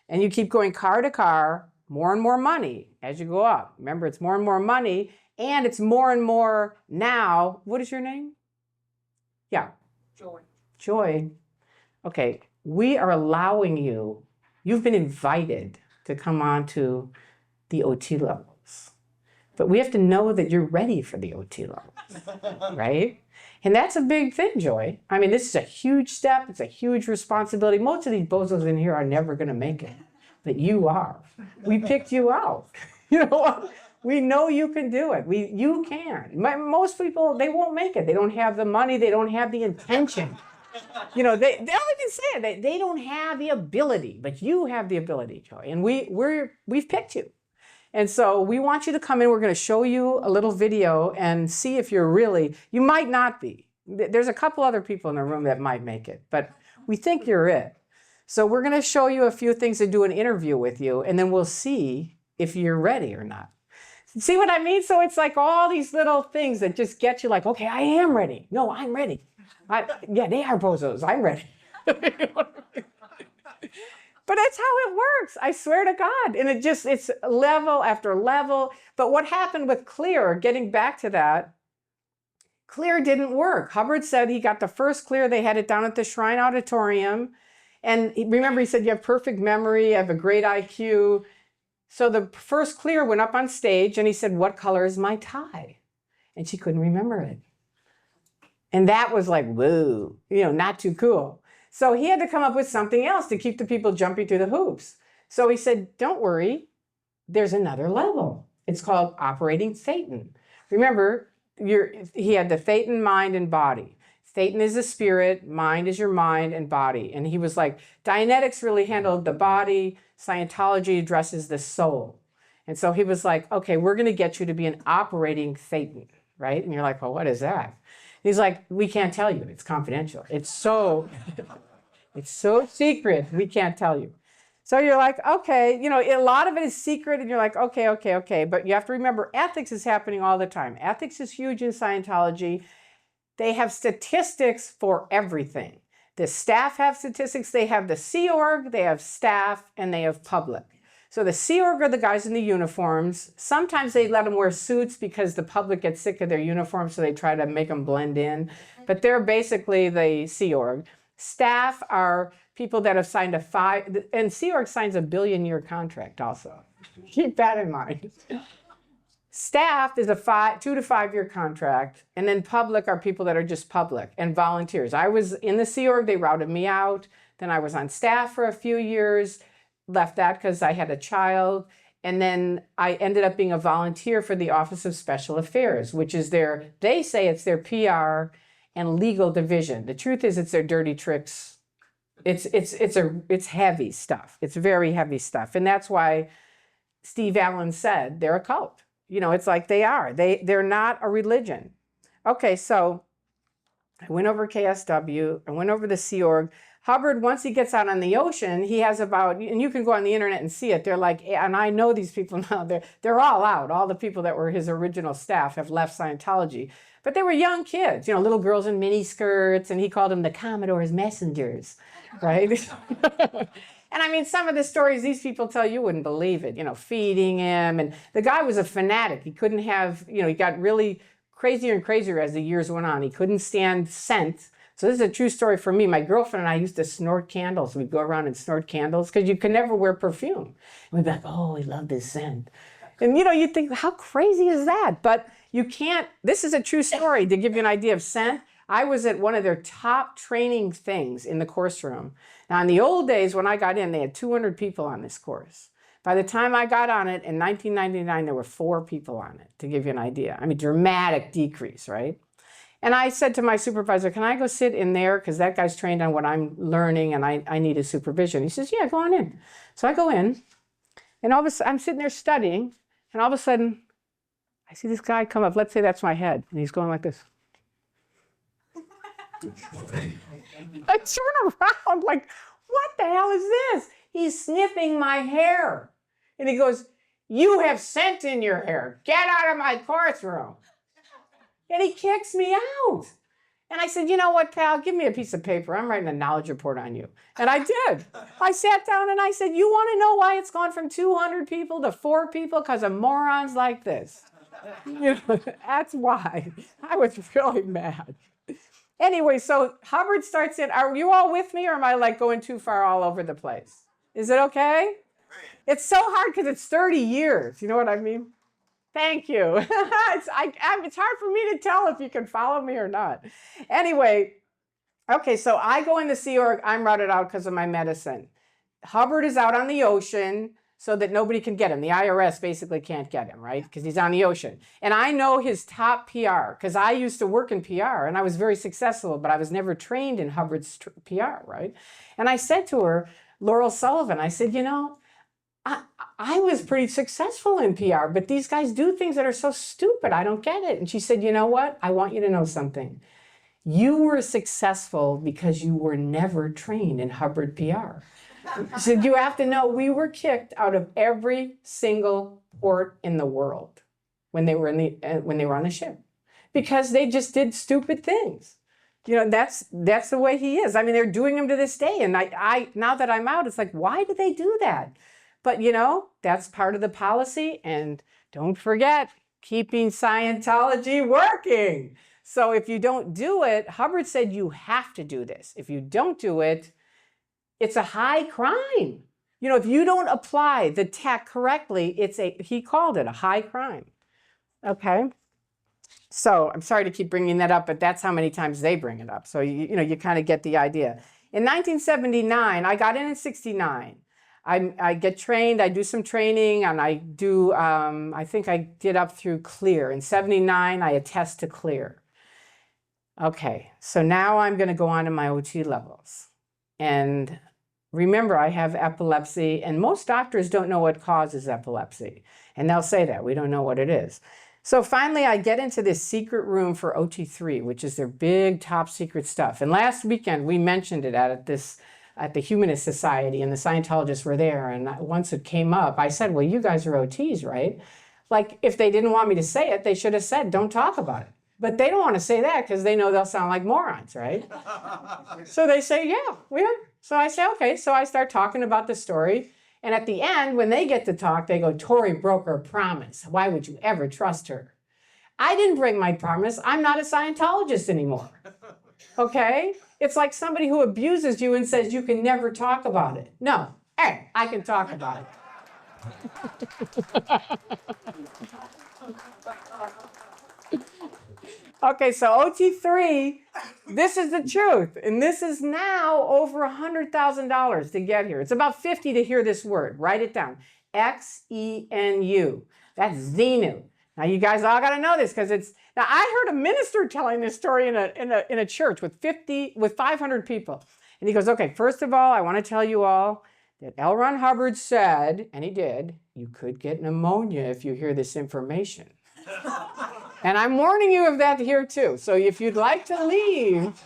And you keep going car to car, more and more money as you go up. Remember, it's more and more money. And it's more and more now. What is your name? Yeah. Joy. Joy. Okay. We are allowing you, you've been invited to come on to the OT level. But we have to know that you're ready for the OT levels, right? And that's a big thing, Joy. I mean, this is a huge step. It's a huge responsibility. Most of these bozos in here are never going to make it, but you are. We picked you out. We know you can do it. You can. Most people, they won't make it. They don't have the money. They don't have the intention. They'll even say it. They don't have the ability, but you have the ability, Joy. And we've picked you. And so we want you to come in. We're going to show you a little video and see if you might not be. There's a couple other people in the room that might make it, but we think you're it. So we're going to show you a few things to do an interview with you, and then we'll see if you're ready or not. See what I mean? So it's like all these little things that just get you like, okay, I am ready. No, I'm ready. Yeah, they are bozos. I'm ready. But that's how it works. I swear to God. And it's level after level. But what happened with Clear, getting back to that, Clear didn't work. Hubbard said he got the first Clear. They had it down at the Shrine Auditorium. And remember, he said, you have perfect memory, you have a great IQ. So the first Clear went up on stage and he said, what color is my tie? And she couldn't remember it. And that was like, whoa, not too cool. So he had to come up with something else to keep the people jumping through the hoops. So he said, don't worry, there's another level. It's called operating thetan. Remember, he had the thetan, mind, and body. Thetan is the spirit, mind is your mind and body. And he was like, Dianetics really handled the body, Scientology addresses the soul. And so he was like, okay, we're going to get you to be an operating thetan, right? And you're like, well, what is that? He's like, we can't tell you. It's confidential. It's so secret. We can't tell you. So you're like, okay, a lot of it is secret. And you're like, okay. But you have to remember, ethics is happening all the time. Ethics is huge in Scientology. They have statistics for everything. The staff have statistics. They have the Sea Org, they have staff, and they have public. So the Sea Org are the guys in the uniforms. Sometimes they let them wear suits because the public gets sick of their uniforms, so they try to make them blend in. But they're basically the Sea Org. Staff are people that have signed and Sea Org signs a billion-year contract also. Keep that in mind. Staff is a 2 to 5 year contract, and then public are people that are just public and volunteers. I was in the Sea Org, they routed me out. Then I was on staff for a few years. Left that because I had a child. And then I ended up being a volunteer for the Office of Special Affairs, which is they say it's their PR and legal division. The truth is it's their dirty tricks. It's heavy stuff. It's very heavy stuff. And that's why Steve Allen said they're a cult. It's like they are. They're not a religion. Okay, so I went over KSW, I went over the Sea Org. Hubbard, once he gets out on the ocean, he has about, and you can go on the internet and see it, they're like, and I know these people now, they're all out. All the people that were his original staff have left Scientology. But they were young kids, little girls in mini skirts, and he called them the Commodore's messengers, right? And I mean, some of the stories these people tell, you wouldn't believe it, feeding him. And the guy was a fanatic. He couldn't have, he got really crazier and crazier as the years went on. He couldn't stand scent. So this is a true story for me. My girlfriend and I used to snort candles. We'd go around and snort candles because you could never wear perfume. And we'd be like, oh, we love this scent. And you'd think, how crazy is that? But you can't, this is a true story to give you an idea of scent. I was at one of their top training things in the course room. Now, in the old days when I got in, they had 200 people on this course. By the time I got on it in 1999, there were 4 people on it, to give you an idea. I mean, dramatic decrease, right? And I said to my supervisor, can I go sit in there? Because that guy's trained on what I'm learning and I need his supervision. He says, yeah, go on in. So I go in and all of a sudden I'm sitting there studying and all of a sudden I see this guy come up. Let's say that's my head. And he's going like this. I turn around like, what the hell is this? He's sniffing my hair. And he goes, you have scent in your hair. Get out of my courtroom. And he kicks me out. And I said, you know what, pal, give me a piece of paper. I'm writing a knowledge report on you. And I did. I sat down and I said, you want to know why it's gone from 200 people to 4 people? Because of morons like this. That's why. I was really mad. Anyway, so Hubbard starts in. Are you all with me or am I like going too far all over the place? Is it okay? It's so hard because it's 30 years. You know what I mean? Thank you. It's hard for me to tell if you can follow me or not. Anyway, okay, so I go in the Sea Org. I'm routed out because of my medicine. Hubbard is out on the ocean so that nobody can get him. The IRS basically can't get him, right? Because he's on the ocean. And I know his top PR because I used to work in PR and I was very successful, but I was never trained in Hubbard's PR, right? And I said to her, Laurel Sullivan, I said, I was pretty successful in PR, but these guys do things that are so stupid. I don't get it. And she said, you know what? I want you to know something. You were successful because you were never trained in Hubbard PR. She said, you have to know we were kicked out of every single port in the world when they were on the ship because they just did stupid things. That's the way he is. I mean, they're doing him to this day. And I now that I'm out, it's like, why did they do that? But, that's part of the policy. And don't forget, keeping Scientology working. So if you don't do it, Hubbard said you have to do this. If you don't do it, it's a high crime. If you don't apply the tech correctly, he called it a high crime. Okay? So I'm sorry to keep bringing that up, but that's how many times they bring it up. So, you kind of get the idea. In 1979, I got in 69. I get trained, I do some training, and I do, I think I did up through Clear. In 79, I attest to Clear. Okay, so now I'm going to go on to my OT levels. And remember, I have epilepsy, and most doctors don't know what causes epilepsy. And they'll say that, we don't know what it is. So finally, I get into this secret room for OT3, which is their big top secret stuff. And last weekend, we mentioned it at the Humanist Society, and the Scientologists were there. And once it came up, I said, well, you guys are OTs, right? Like, if they didn't want me to say it, they should have said, don't talk about it. But they don't want to say that because they know they'll sound like morons, right? So they say, yeah, we are. So I say, okay. So I start talking about the story. And at the end, when they get to talk, they go, Tory broke her promise. Why would you ever trust her? I didn't break my promise. I'm not a Scientologist anymore. Okay? It's like somebody who abuses you and says you can never talk about it. No. Hey, I can talk about it. Okay, so OT3, this is the truth. And this is now over $100,000 to get here. It's about 50 to hear this word. Write it down. Xenu. That's Xenu. Now you guys all got to know this because now I heard a minister telling this story in a church with 500 people. And he goes, okay, first of all, I want to tell you all that L. Ron Hubbard said, and he did, you could get pneumonia if you hear this information. And I'm warning you of that here too. So if you'd like to leave,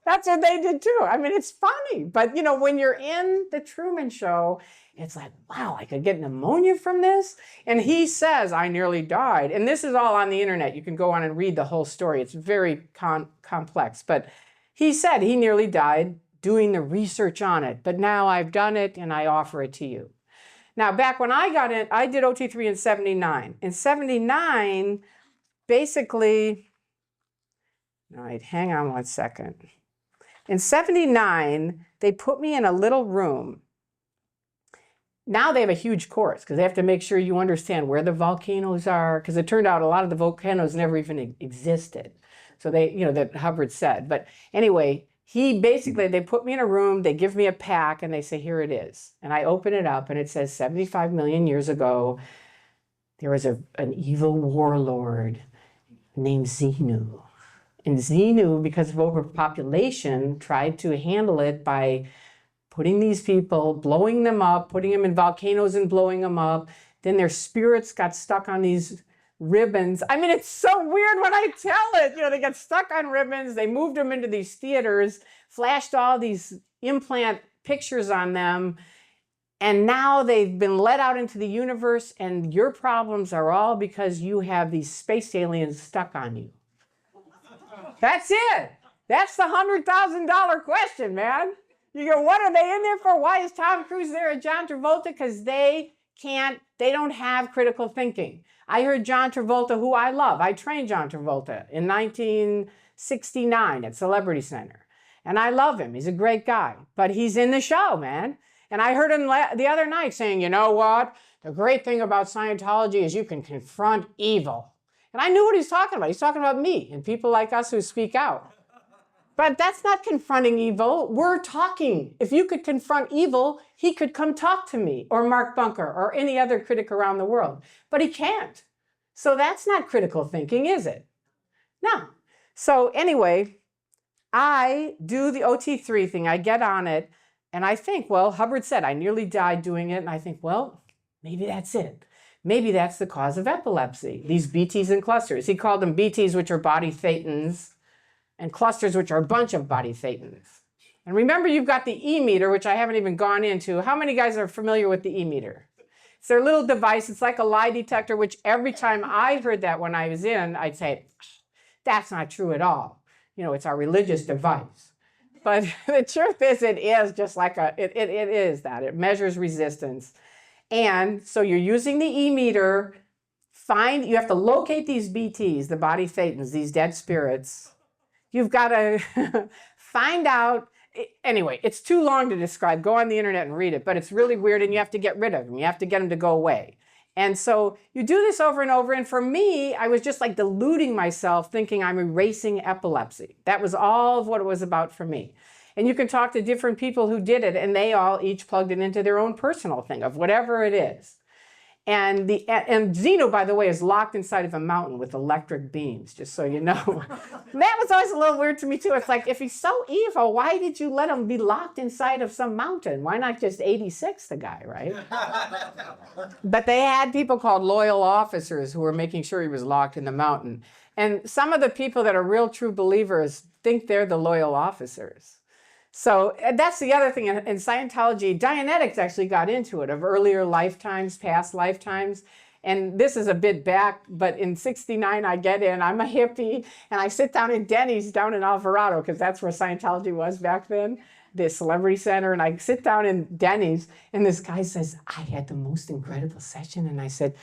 that's what they did too. I mean, it's funny. But you know, when you're in the Truman Show, it's like, wow, I could get pneumonia from this. And he says, I nearly died. And this is all on the internet. You can go on and read the whole story. It's very complex. But he said he nearly died doing the research on it. But now I've done it and I offer it to you. Now, back when I got in, I did OT3 in 79. In 79, basically, all right, hang on one second. In 79, they put me in a little room. Now they have a huge course because they have to make sure you understand where the volcanoes are, because it turned out a lot of the volcanoes never even existed. So they, you know, that Hubbard said. But anyway, they put me in a room, they give me a pack, and they say, here it is. And I open it up, and it says 75 million years ago, there was an evil warlord named Xenu. And Xenu, because of overpopulation, tried to handle it by putting these people, blowing them up, putting them in volcanoes and blowing them up. Then their spirits got stuck on these ribbons. I mean, it's so weird when I tell it. You know, they got stuck on ribbons. They moved them into these theaters, flashed all these implant pictures on them. And now they've been let out into the universe, and your problems are all because you have these space aliens stuck on you. That's it. That's the $100,000 question, man. You go, what are they in there for? Why is Tom Cruise there and John Travolta? Because they don't have critical thinking. I heard John Travolta, who I love. I trained John Travolta in 1969 at Celebrity Center. And I love him. He's a great guy. But he's in the show, man. And I heard him the other night saying, you know what? The great thing about Scientology is you can confront evil. And I knew what he's talking about. He's talking about me and people like us who speak out. But that's not confronting evil. We're talking. If you could confront evil, he could come talk to me or Mark Bunker or any other critic around the world. But he can't. So that's not critical thinking, is it? No. So anyway, I do the OT3 thing. I get on it. And I think, well, Hubbard said, I nearly died doing it. And I think, well, maybe that's it. Maybe that's the cause of epilepsy, these BTs and clusters. He called them BTs, which are body thetans, and clusters, which are a bunch of body thetans. And remember, you've got the E-meter, which I haven't even gone into. How many guys are familiar with the E-meter? It's their little device. It's like a lie detector, which every time I heard that when I was in, I'd say, that's not true at all. You know, it's our religious device. But the truth is, it is just like it is that. It measures resistance. And so you're using the E-meter. You have to locate these BTs, the body thetans, these dead spirits. You've got to find out. Anyway, it's too long to describe. Go on the internet and read it. But it's really weird, and you have to get rid of them. You have to get them to go away. And so you do this over and over. And for me, I was just like deluding myself, thinking I'm erasing epilepsy. That was all of what it was about for me. And you can talk to different people who did it, and they all each plugged it into their own personal thing of whatever it is. And Xenu, by the way, is locked inside of a mountain with electric beams, just so you know. That was always a little weird to me, too. It's like, if he's so evil, why did you let him be locked inside of some mountain? Why not just 86 the guy, right? But they had people called loyal officers who were making sure he was locked in the mountain. And some of the people that are real true believers think they're the loyal officers. So that's the other thing in Scientology. Dianetics actually got into it, of earlier lifetimes, past lifetimes. And this is a bit back, but in 69 I get in, I'm a hippie, and I sit down in Denny's down in Alvarado, because that's where Scientology was back then, the Celebrity Center. And I sit down in Denny's, and this guy says, I had the most incredible session. And I said,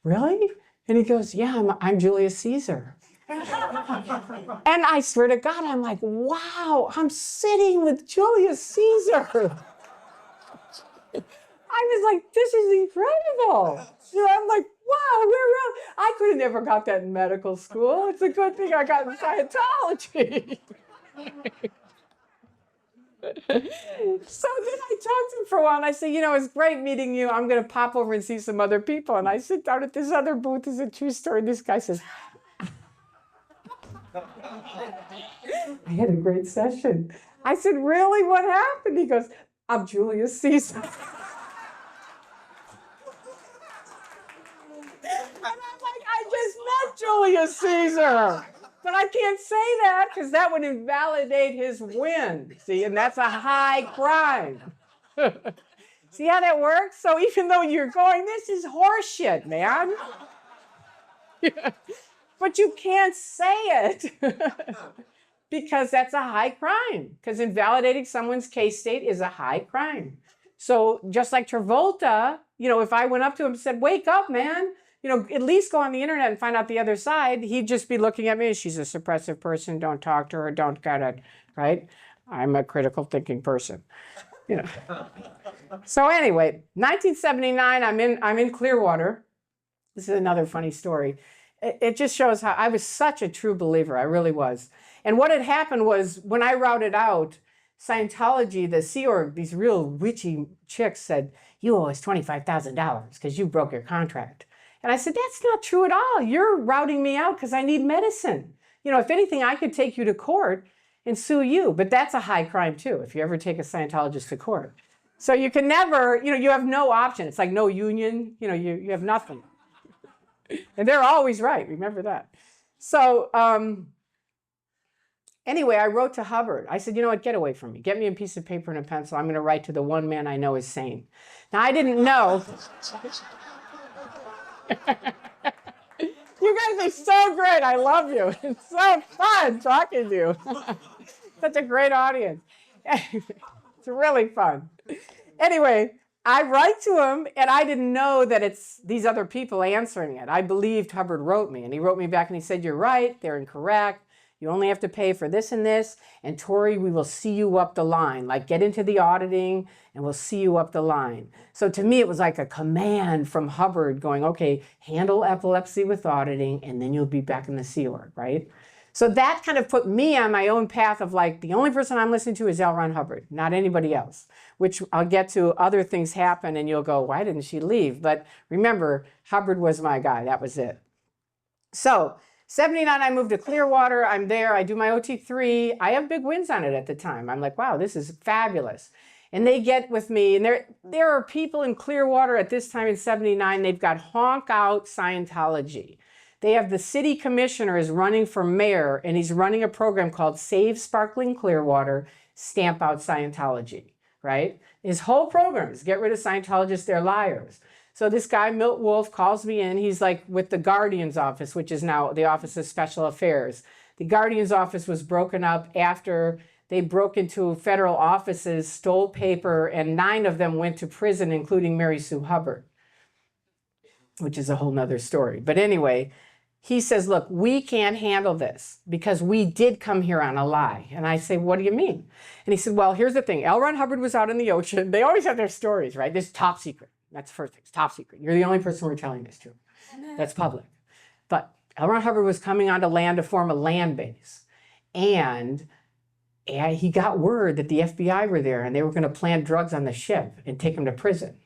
really? And he goes, yeah, I'm Julius Caesar. And I swear to God, I'm like, wow, I'm sitting with Julius Caesar. I was like, this is incredible. You know, I'm like, wow, I could have never got that in medical school. It's a good thing I got in Scientology. So then I talked to him for a while, and I said, you know, it's great meeting you. I'm going to pop over and see some other people. And I sit down at this other booth. It's a true story. This guy says, I had a great session. I said, really? What happened? He goes, I'm Julius Caesar. And I'm like, I just met Julius Caesar. But I can't say that because that would invalidate his win. See, and that's a high crime. See how that works? So even though you're going, this is horseshit, man. But you can't say it because that's a high crime. Because invalidating someone's case state is a high crime. So just like Travolta, if I went up to him and said, wake up, man, at least go on the internet and find out the other side, he'd just be looking at me, she's a suppressive person, don't talk to her, don't get it, right? I'm a critical thinking person. So anyway, 1979, I'm in Clearwater. This is another funny story. It just shows how I was such a true believer. I really was. And what had happened was when I routed out Scientology, the Sea Org, these real witchy chicks said, you owe us $25,000 because you broke your contract. And I said, that's not true at all. You're routing me out because I need medicine. If anything, I could take you to court and sue you. But that's a high crime too, if you ever take a Scientologist to court. So you can never, you have no option. It's like no union, you have nothing. And they're always right, remember that. So anyway, I wrote to Hubbard. I said, you know what, get away from me. Get me a piece of paper and a pencil. I'm going to write to the one man I know is sane. Now, I didn't know. You guys are so great. I love you. It's so fun talking to you. Such a great audience. It's really fun. Anyway, I write to him, and I didn't know that it's these other people answering it. I believed Hubbard wrote me, and he wrote me back, and he said, you're right, they're incorrect. You only have to pay for this and this, and Tory, we will see you up the line. Like, get into the auditing, and we'll see you up the line. So to me, it was like a command from Hubbard going, okay, handle epilepsy with auditing, and then you'll be back in the Sea Org, right? So that kind of put me on my own path of like, the only person I'm listening to is L. Ron Hubbard, not anybody else, which I'll get to. Other things happen and you'll go, why didn't she leave? But remember, Hubbard was my guy. That was it. So 79, I moved to Clearwater. I'm there. I do my OT3. I have big wins on it at the time. I'm like, wow, this is fabulous. And they get with me. And there are people in Clearwater at this time in 79. They've got honk out Scientology. They have the city commissioner is running for mayor, and he's running a program called Save Sparkling Clearwater, Stamp Out Scientology, right? His whole program is get rid of Scientologists, they're liars. So this guy, Milt Wolf, calls me in. He's like with the Guardian's office, which is now the Office of Special Affairs. The Guardian's office was broken up after they broke into federal offices, stole paper, and 9 of them went to prison, including Mary Sue Hubbard, which is a whole nother story. But anyway, he says, look, we can't handle this because we did come here on a lie. And I say, what do you mean? And he said, well, here's the thing. L. Ron Hubbard was out in the ocean. They always have their stories, right? This is top secret. That's the first thing. It's top secret. You're the only person we're telling this to. That's public. But L. Ron Hubbard was coming onto land to form a land base. And he got word that the FBI were there and they were going to plant drugs on the ship and take him to prison.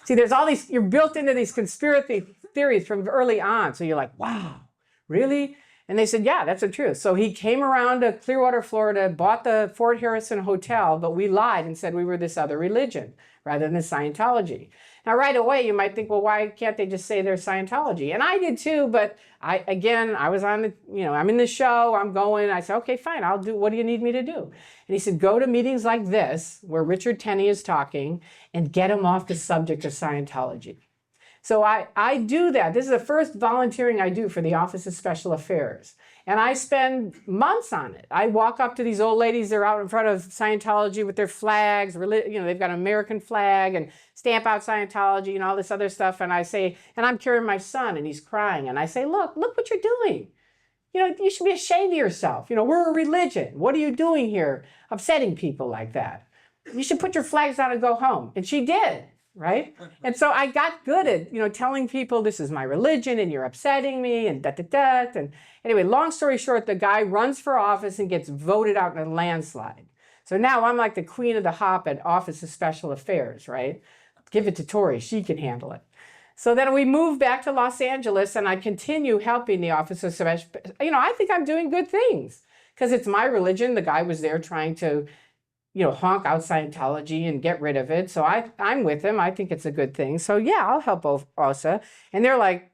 See, there's all these, you're built into these conspiracy theories from early on. So you're like, wow, really? And they said, yeah, that's the truth. So he came around to Clearwater, Florida, bought the Fort Harrison Hotel, but we lied and said we were this other religion rather than Scientology. Now, right away, you might think, well, why can't they just say they're Scientology? And I did too, but I was on the, I'm in the show, I'm going. I said, okay, fine, I'll do, what do you need me to do? And he said, go to meetings like this, where Richard Tenney is talking, and get him off the subject of Scientology. So I do that. This is the first volunteering I do for the Office of Special Affairs. And I spend months on it. I walk up to these old ladies, they're out in front of Scientology with their flags, they've got an American flag and stamp out Scientology and all this other stuff. And I say, and I'm carrying my son and he's crying. And I say, look what you're doing. You should be ashamed of yourself. We're a religion. What are you doing here upsetting people like that? You should put your flags down and go home. And she did. Right? And so I got good at, telling people this is my religion and you're upsetting me and da-da-da. And anyway, long story short, the guy runs for office and gets voted out in a landslide. So now I'm like the queen of the hop at Office of Special Affairs, right? Give it to Tory, she can handle it. So then we moved back to Los Angeles and I continue helping the Office of Special, I think I'm doing good things because it's my religion. The guy was there trying to honk out Scientology and get rid of it. So I'm with him. I think it's a good thing. So yeah, I'll help both also. And they're like,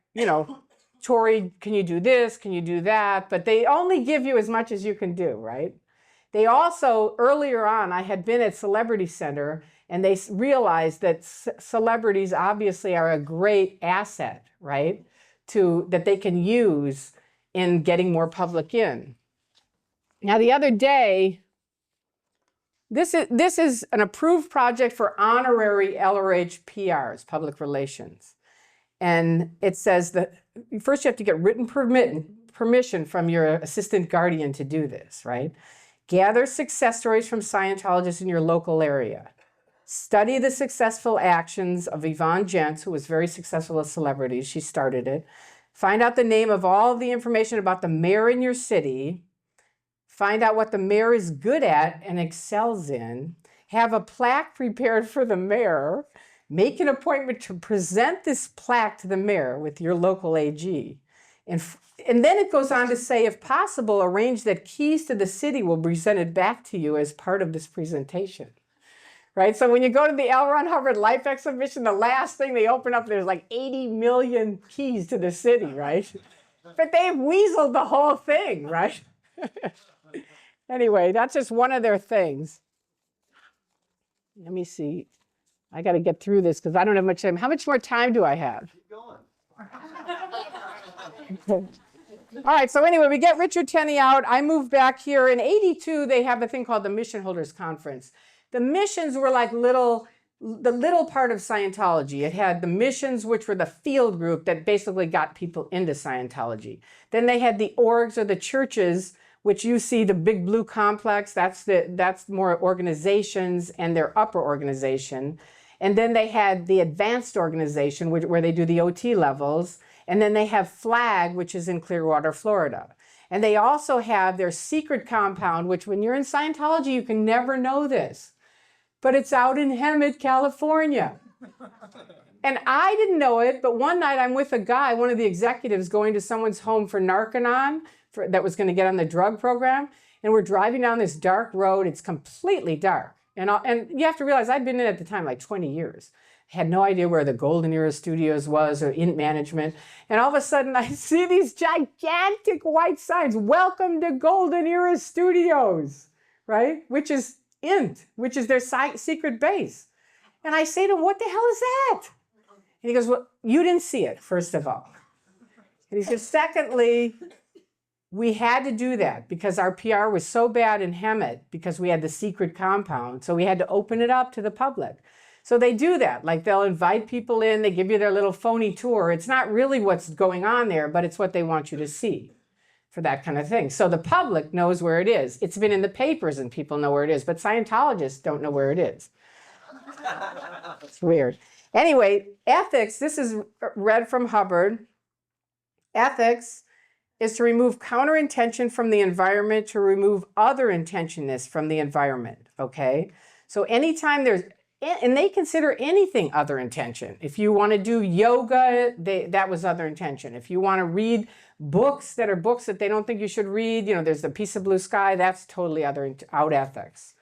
Tory, can you do this? Can you do that? But they only give you as much as you can do, right? They also, earlier on, I had been at Celebrity Center, and they realized that celebrities obviously are a great asset, right? That they can use in getting more public in. Now, the other day, this is an approved project for honorary LRH PRs, public relations. And it says that first you have to get written permission from your assistant guardian to do this, right? Gather success stories from Scientologists in your local area. Study the successful actions of Yvonne Gentz, who was very successful as celebrities. She started it. Find out the name of all the information about the mayor in your city. Find out what the mayor is good at and excels in. Have a plaque prepared for the mayor. Make an appointment to present this plaque to the mayor with your local AG. And then it goes on to say, if possible, arrange that keys to the city will be presented back to you as part of this presentation. Right? So when you go to the L. Ron Hubbard Life Exhibition, the last thing they open up, there's like 80 million keys to the city, right? But they've weaseled the whole thing, right? Anyway, that's just one of their things. Let me see. I got to get through this because I don't have much time. How much more time do I have? Keep going. All right, so anyway, we get Richard Tenney out. I moved back here. In '82, they have a thing called the Mission Holders Conference. The missions were like the little part of Scientology. It had the missions, which were the field group that basically got people into Scientology. Then they had the orgs or the churches, which you see the big blue complex. That's more organizations and their upper organization. And then they had the advanced organization, where they do the OT levels. And then they have FLAG, which is in Clearwater, Florida. And they also have their secret compound, which when you're in Scientology, you can never know this. But it's out in Hemet, California. And I didn't know it, but one night I'm with a guy, one of the executives, going to someone's home for Narconon, that was going to get on the drug program. And we're driving down this dark road. It's completely dark. And you have to realize I'd been in at the time like 20 years. I had no idea where the Golden Era Studios was or in management. And all of a sudden I see these gigantic white signs, welcome to Golden Era Studios, right? Which is INT, which is their secret base. And I say to him, what the hell is that? And he goes, well, you didn't see it, first of all. And he says, secondly, we had to do that because our PR was so bad in Hemet because we had the secret compound. So we had to open it up to the public. So they do that. Like they'll invite people in, they give you their little phony tour. It's not really what's going on there, but it's what they want you to see for that kind of thing. So the public knows where it is. It's been in the papers and people know where it is, but Scientologists don't know where it is. It's weird. Anyway, ethics, this is read from Hubbard. Ethics is to remove counterintention from the environment, to remove other intentionists from the environment, okay? So anytime there's, and they consider anything other intention. If you want to do yoga, that was other intention. If you want to read books that are books that they don't think you should read, there's the Piece of Blue Sky, that's totally out ethics.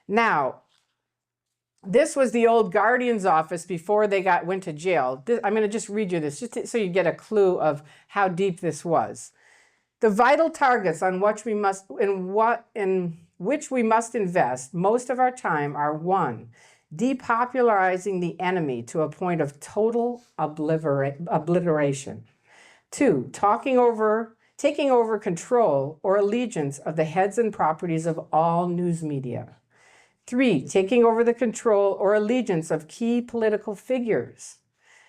Now, this was the old Guardian's office before they went to jail. I'm going to just read you this, just so you get a clue of how deep this was. The vital targets on which we must invest most of our time are: 1, depopularizing the enemy to a point of total obliteration; 2, taking over control or allegiance of the heads and properties of all news media; 3, taking over the control or allegiance of key political figures;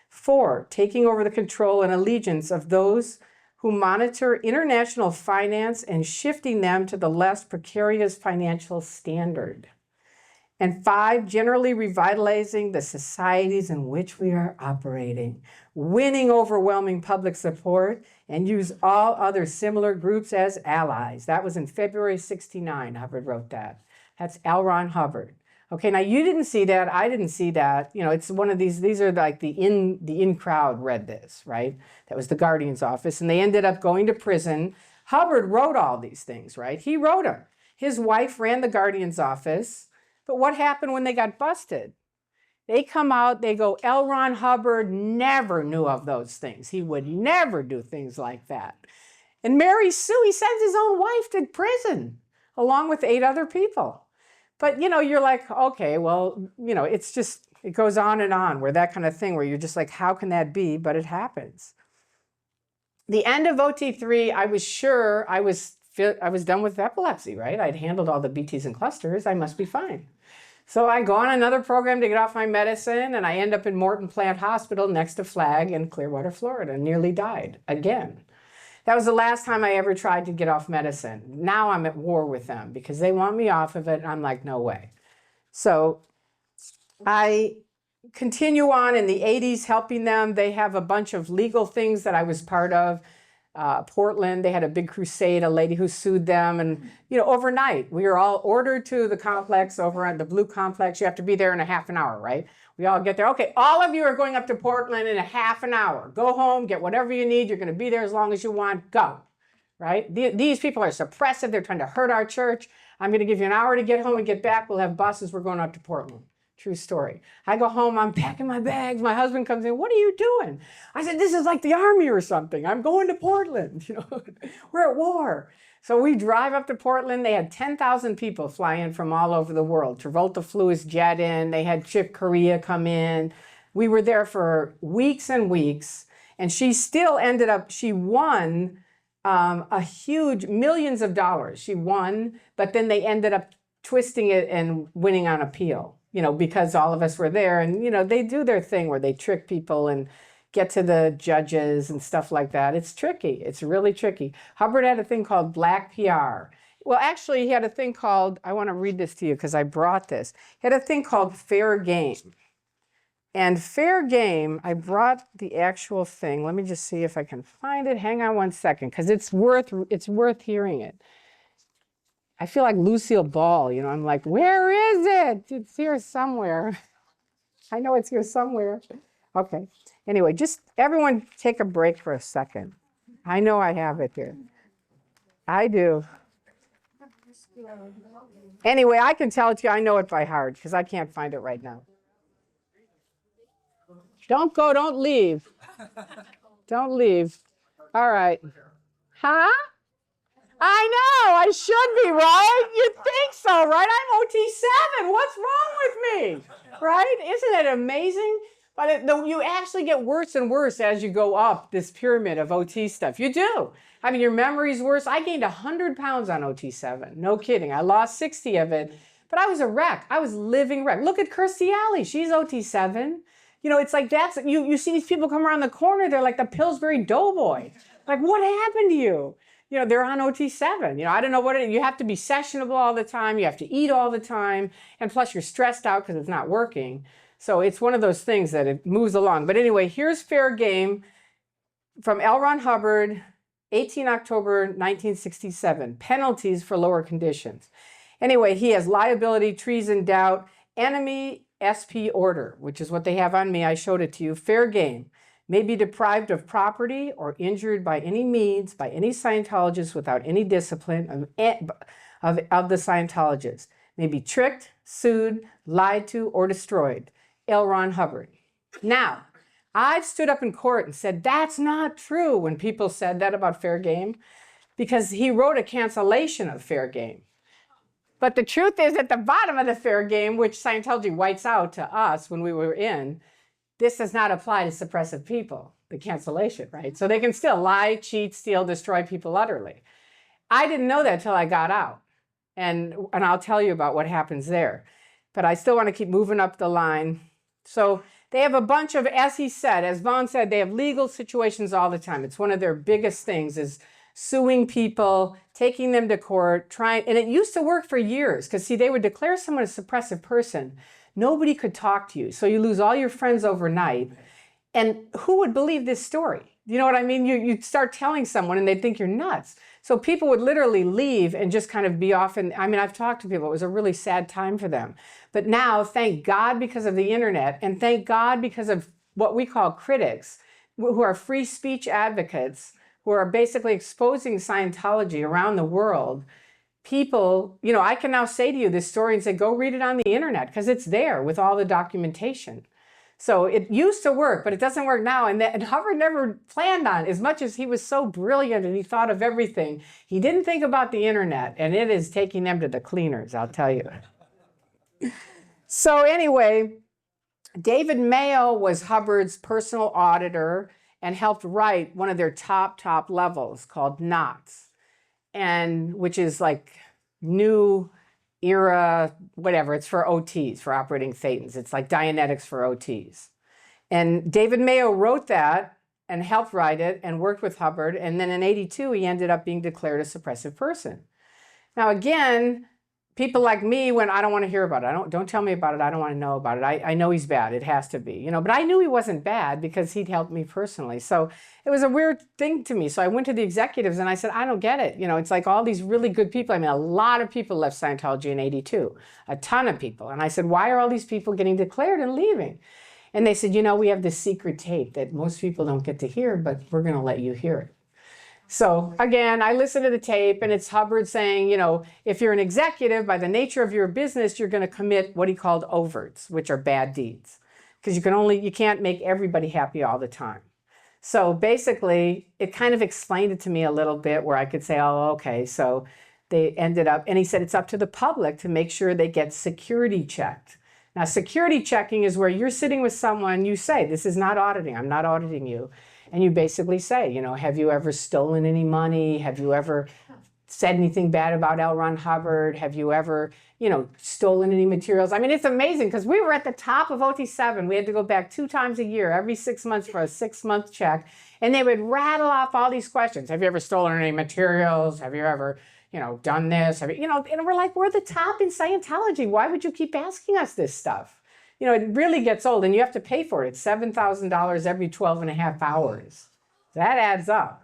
4, taking over the control and allegiance of those who monitor international finance and shifting them to the less precarious financial standard; and 5, generally revitalizing the societies in which we are operating, winning overwhelming public support, and use all other similar groups as allies. That was in February '69, Hubbard wrote that. That's L. Ron Hubbard. Okay, now you didn't see that, I didn't see that. It's one of these are like the in crowd read this, right? That was the Guardian's office, and they ended up going to prison. Hubbard wrote all these things, right? He wrote them. His wife ran the Guardian's office, but what happened when they got busted? They come out, they go, L. Ron Hubbard never knew of those things. He would never do things like that. And Mary Sue, he sends his own wife to prison along with 8 other people. But, you're like, okay, well, it's just, it goes on and on, where that kind of thing, where you're just like, how can that be? But it happens. The end of OT3, I was sure I was done with epilepsy, right? I'd handled all the BTs and clusters. I must be fine. So I go on another program to get off my medicine, and I end up in Morton Plant Hospital next to Flag in Clearwater, Florida. Nearly died again. That was the last time I ever tried to get off medicine. Now I'm at war with them because they want me off of it, and I'm like, no way. So I continue on in the 80s helping them. They have a bunch of legal things that I was part of. Portland, they had a big crusade, a lady who sued them. And, overnight, we were all ordered to the complex over at the Blue Complex. You have to be there in a half an hour, right? We all get there. Okay, all of you are going up to Portland in a half an hour. Go home, get whatever you need. You're going to be there as long as you want. Go, right? These people are suppressive. They're trying to hurt our church. I'm going to give you an hour to get home and get back. We'll have buses. We're going up to Portland. True story. I go home, I'm packing my bags. My husband comes in, what are you doing? I said, this is like the army or something. I'm going to Portland. We're at war. So we drive up to Portland. They had 10,000 people fly in from all over the world. Travolta flew his jet in. They had Chick Corea come in. We were there for weeks and weeks. And she still ended up, she won a huge, millions of dollars. She won, but then they ended up twisting it and winning on appeal. Because all of us were there, and, they do their thing where they trick people and get to the judges and stuff like that. It's tricky. It's really tricky. Hubbard had a thing called Black PR. Well, actually, he had a thing called, I want to read this to you because I brought this. He had a thing called Fair Game. And Fair Game, I brought the actual thing. Let me just see if I can find it. Hang on one second, because it's worth hearing it. I feel like Lucille Ball, I'm like, where is it? It's here somewhere. I know it's here somewhere. Okay. Anyway, just everyone take a break for a second. I know I have it here. I do. Anyway, I can tell it to you. I know it by heart because I can't find it right now. Don't go. Don't leave. Don't leave. All right. Huh? I know, I should be, right? You'd think so, right? I'm OT7. What's wrong with me? Right? Isn't it amazing? But you actually get worse and worse as you go up this pyramid of OT stuff. You do. I mean, your memory's worse. I gained 100 pounds on OT7. No kidding. I lost 60 of it. But I was a wreck. I was living wreck. Look at Kirstie Alley. She's OT7. It's like you see these people come around the corner. They're like the Pillsbury Doughboy. Like, what happened to you? They're on OT7. I don't know what you have to be sessionable all the time. You have to eat all the time. And plus you're stressed out because it's not working. So it's one of those things that it moves along. But anyway, here's Fair Game from L. Ron Hubbard, 18 October 1967. Penalties for lower conditions. Anyway, he has liability, treason, doubt, enemy, SP order, which is what they have on me. I showed it to you. Fair game. May be deprived of property or injured by any means by any Scientologist without any discipline of the Scientologists. May be tricked, sued, lied to, or destroyed. L. Ron Hubbard. Now, I've stood up in court and said, that's not true when people said that about Fair Game, because he wrote a cancellation of Fair Game. But the truth is, at the bottom of the Fair Game, which Scientology whites out to us when we were in, this does not apply to suppressive people, the cancellation, right? So they can still lie, cheat, steal, destroy people utterly. I didn't know that till I got out. And I'll tell you about what happens there. But I still want to keep moving up the line. So they have a bunch of, as he said, as Vaughn said, they have legal situations all the time. It's one of their biggest things is suing people, taking them to court, and it used to work for years. Because see, they would declare someone a suppressive person. Nobody could talk to you. So you lose all your friends overnight. And who would believe this story? You know what I mean? You start telling someone and they think you're nuts. So people would literally leave and just kind of be off. And I mean, I've talked to people. It was a really sad time for them. But now, thank God because of the internet, and thank God because of what we call critics, who are free speech advocates, who are basically exposing Scientology around the world, people, I can now say to you this story and say, go read it on the internet because it's there with all the documentation. So it used to work, but it doesn't work now. And Hubbard never planned on, as much as he was so brilliant and he thought of everything, he didn't think about the internet, and it is taking them to the cleaners, I'll tell you. So anyway, David Mayo was Hubbard's personal auditor and helped write one of their top levels called NOTS, and which is like new era, whatever. It's for OTs, for operating thetans. It's like Dianetics for OTs. And David Mayo wrote that and helped write it and worked with Hubbard. And then in '82, he ended up being declared a suppressive person. Now, again, people like me, when I don't want to hear about it, don't tell me about it. I don't want to know about it. I know he's bad. It has to be, but I knew he wasn't bad because he'd helped me personally. So it was a weird thing to me. So I went to the executives and I said, I don't get it. It's like all these really good people. I mean, a lot of people left Scientology in '82, a ton of people. And I said, why are all these people getting declared and leaving? And they said, we have this secret tape that most people don't get to hear, but we're going to let you hear it. So again, I listened to the tape, and it's Hubbard saying, if you're an executive, by the nature of your business, you're going to commit what he called overts, which are bad deeds, because you can't make everybody happy all the time. So basically, it kind of explained it to me a little bit where I could say, oh, okay. So they ended up, and he said it's up to the public to make sure they get security checked. Now, security checking is where you're sitting with someone, you say, this is not auditing, I'm not auditing you. And you basically say, have you ever stolen any money? Have you ever said anything bad about L. Ron Hubbard? Have you ever, stolen any materials? I mean, it's amazing because we were at the top of OT7. We had to go back 2 times a year, every 6 months for a 6-month check. And they would rattle off all these questions. Have you ever stolen any materials? Have you ever, done this? Have you, and we're like, we're the top in Scientology. Why would you keep asking us this stuff? It really gets old, and you have to pay for it. It's $7,000 every 12 and a half hours. That adds up.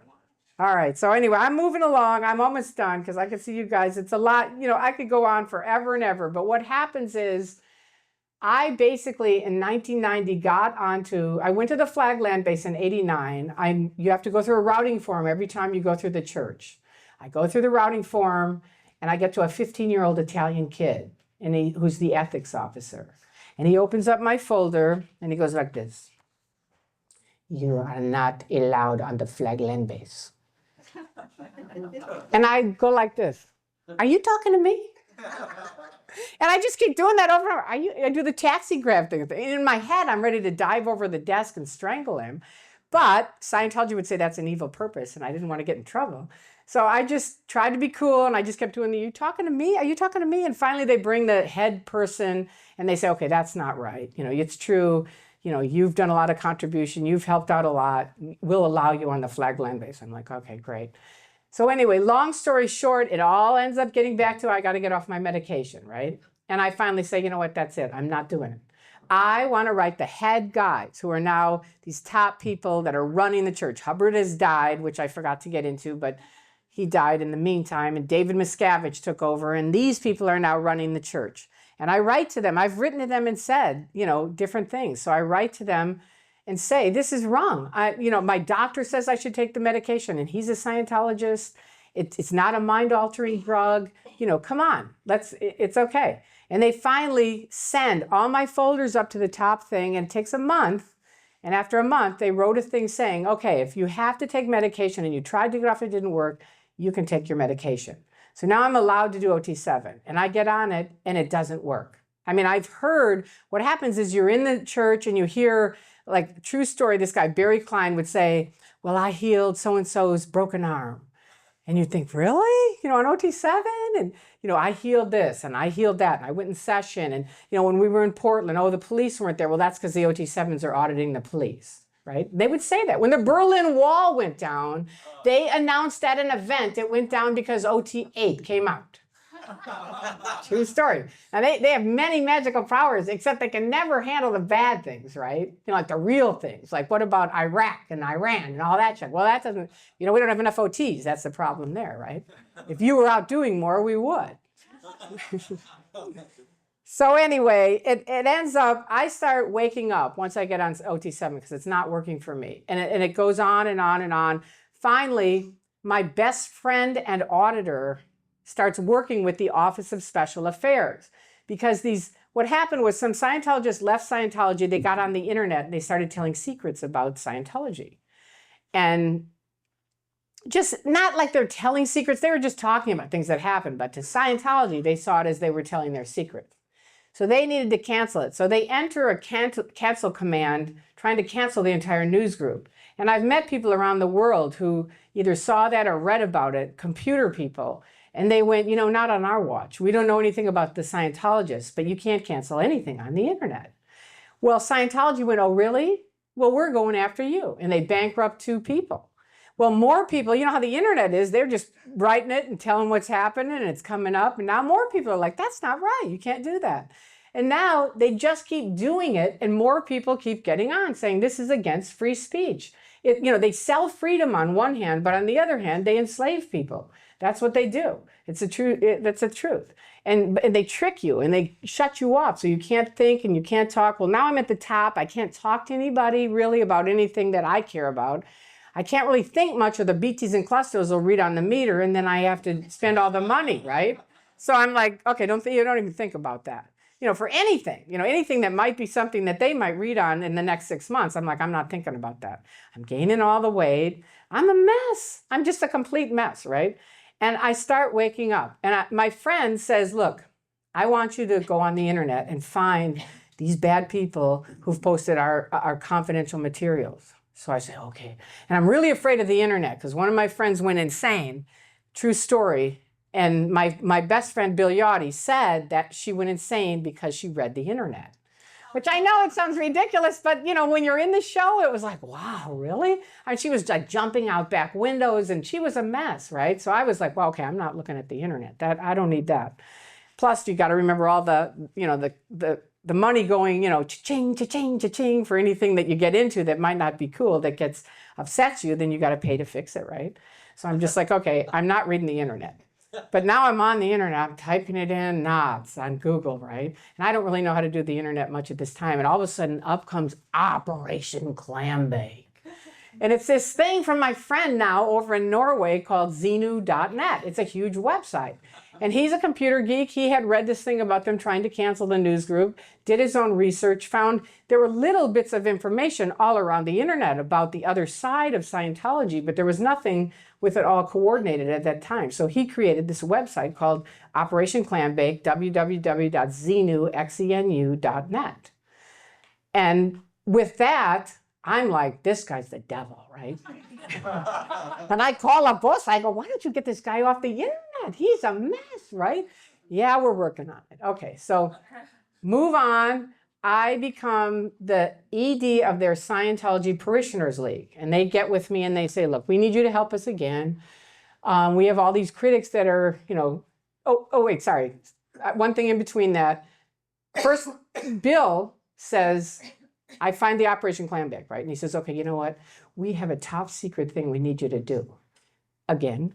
All right, so anyway, I'm moving along. I'm almost done because I can see you guys. It's a lot. I could go on forever and ever, but what happens is I basically, in 1990, I went to the Flag Land Base in '89. You have to go through a routing form every time you go through the church. I go through the routing form, and I get to a 15-year-old Italian kid, who's the ethics officer. And he opens up my folder, and he goes like this. You are not allowed on the Flag Land Base. And I go like this. Are you talking to me? And I just keep doing that over and over. I do the taxi grab thing. In my head, I'm ready to dive over the desk and strangle him. But Scientology would say that's an evil purpose, and I didn't want to get in trouble. So I just tried to be cool, and I just kept doing the, you talking to me? Are you talking to me? And finally they bring the head person, and they say, okay, that's not right. It's true. You've done a lot of contribution. You've helped out a lot. We'll allow you on the Flag Land Base. I'm like, okay, great. So anyway, long story short, it all ends up getting back to I got to get off my medication, right? And I finally say, you know what, that's it. I'm not doing it. I want to write the head guys who are now these top people that are running the church. Hubbard has died, which I forgot to get into, but he died in the meantime, and David Miscavige took over, and these people are now running the church. And I write to them. I've written to them and said, different things. So I write to them and say, this is wrong. My doctor says I should take the medication, and he's a Scientologist. It's not a mind-altering drug. Come on, it's okay. And they finally send all my folders up to the top thing, and it takes a month. And after a month, they wrote a thing saying, okay, if you have to take medication and you tried to get off, it didn't work, you can take your medication. So now I'm allowed to do OT7, and I get on it, and it doesn't work. I mean, I've heard what happens is you're in the church and you hear, like, true story, this guy, Barry Klein, would say, well, I healed so-and-so's broken arm. And you think, really? On OT7? And, I healed this and I healed that. And I went in session. And, when we were in Portland, oh, the police weren't there. Well, that's because the OT7s are auditing the police. Right? They would say that. When the Berlin Wall went down, they announced at an event it went down because OT8 came out. True story. Now, they have many magical powers, except they can never handle the bad things, right? Like the real things. Like, what about Iraq and Iran and all that shit? Well, that doesn't, we don't have enough OTs. That's the problem there, right? If you were out doing more, we would. So anyway, it ends up, I start waking up once I get on OT7 because it's not working for me. And it goes on and on and on. Finally, my best friend and auditor starts working with the Office of Special Affairs. Because what happened was some Scientologists left Scientology, they got on the internet and they started telling secrets about Scientology. And just not like they're telling secrets, they were just talking about things that happened. But to Scientology, they saw it as they were telling their secrets. So they needed to cancel it. So they enter a cancel command trying to cancel the entire news group. And I've met people around the world who either saw that or read about it, computer people, and they went, you know, not on our watch. We don't know anything about the Scientologists, but you can't cancel anything on the internet. Well, Scientology went, oh, really? Well, we're going after you. And they bankrupt 2 people. Well, more people, you know how the internet is, they're just writing it and telling what's happening and it's coming up. And now more people are like, that's not right. You can't do that. And now they just keep doing it and more people keep getting on saying this is against free speech. They sell freedom on one hand, but on the other hand, they enslave people. That's what they do. That's the truth. And they trick you and they shut you off so you can't think and you can't talk. Well, now I'm at the top. I can't talk to anybody really about anything that I care about. I can't really think much of the BTs and clusters will read on the meter and then I have to spend all the money, right? So I'm like, okay, don't even think about that. For anything, anything that might be something that they might read on in the next 6 months. I'm like, I'm not thinking about that. I'm gaining all the weight. I'm a mess. I'm just a complete mess, right? And I start waking up and my friend says, look, I want you to go on the internet and find these bad people who've posted our confidential materials. So I say, okay. And I'm really afraid of the internet because one of my friends went insane. True story. And my best friend, Bill Yachty, said that she went insane because she read the internet. Which I know it sounds ridiculous, but when you're in the show, it was like, wow, really? And she was like jumping out back windows and she was a mess, right? So I was like, well, okay, I'm not looking at the internet. I don't need that. Plus, you got to remember all the money going, cha-ching, cha-ching, cha-ching for anything that you get into that might not be cool, that upsets you, then you got to pay to fix it, right? So I'm just like, okay, I'm not reading the internet. But now I'm on the internet, I'm typing it in, it's on Google, right? And I don't really know how to do the internet much at this time. And all of a sudden up comes Operation Clambake. And it's this thing from my friend now over in Norway called Xenu.net. It's a huge website. And he's a computer geek. He had read this thing about them trying to cancel the news group, did his own research, found there were little bits of information all around the internet about the other side of Scientology, but there was nothing with it all coordinated at that time. So he created this website called Operation Clambake, www.xenu.net. And with that, I'm like, this guy's the devil, right? And I call up boss, I go, why don't you get this guy off the internet? He's a mess, right? Yeah, we're working on it. Okay, so move on. I become the ED of their Scientology Parishioners League. And they get with me and they say, look, we need you to help us again. We have all these critics that are, wait, sorry. One thing in between that. First, Bill says, I find the Operation Clambake, right? And he says, okay, you know what? We have a top secret thing we need you to do. Again,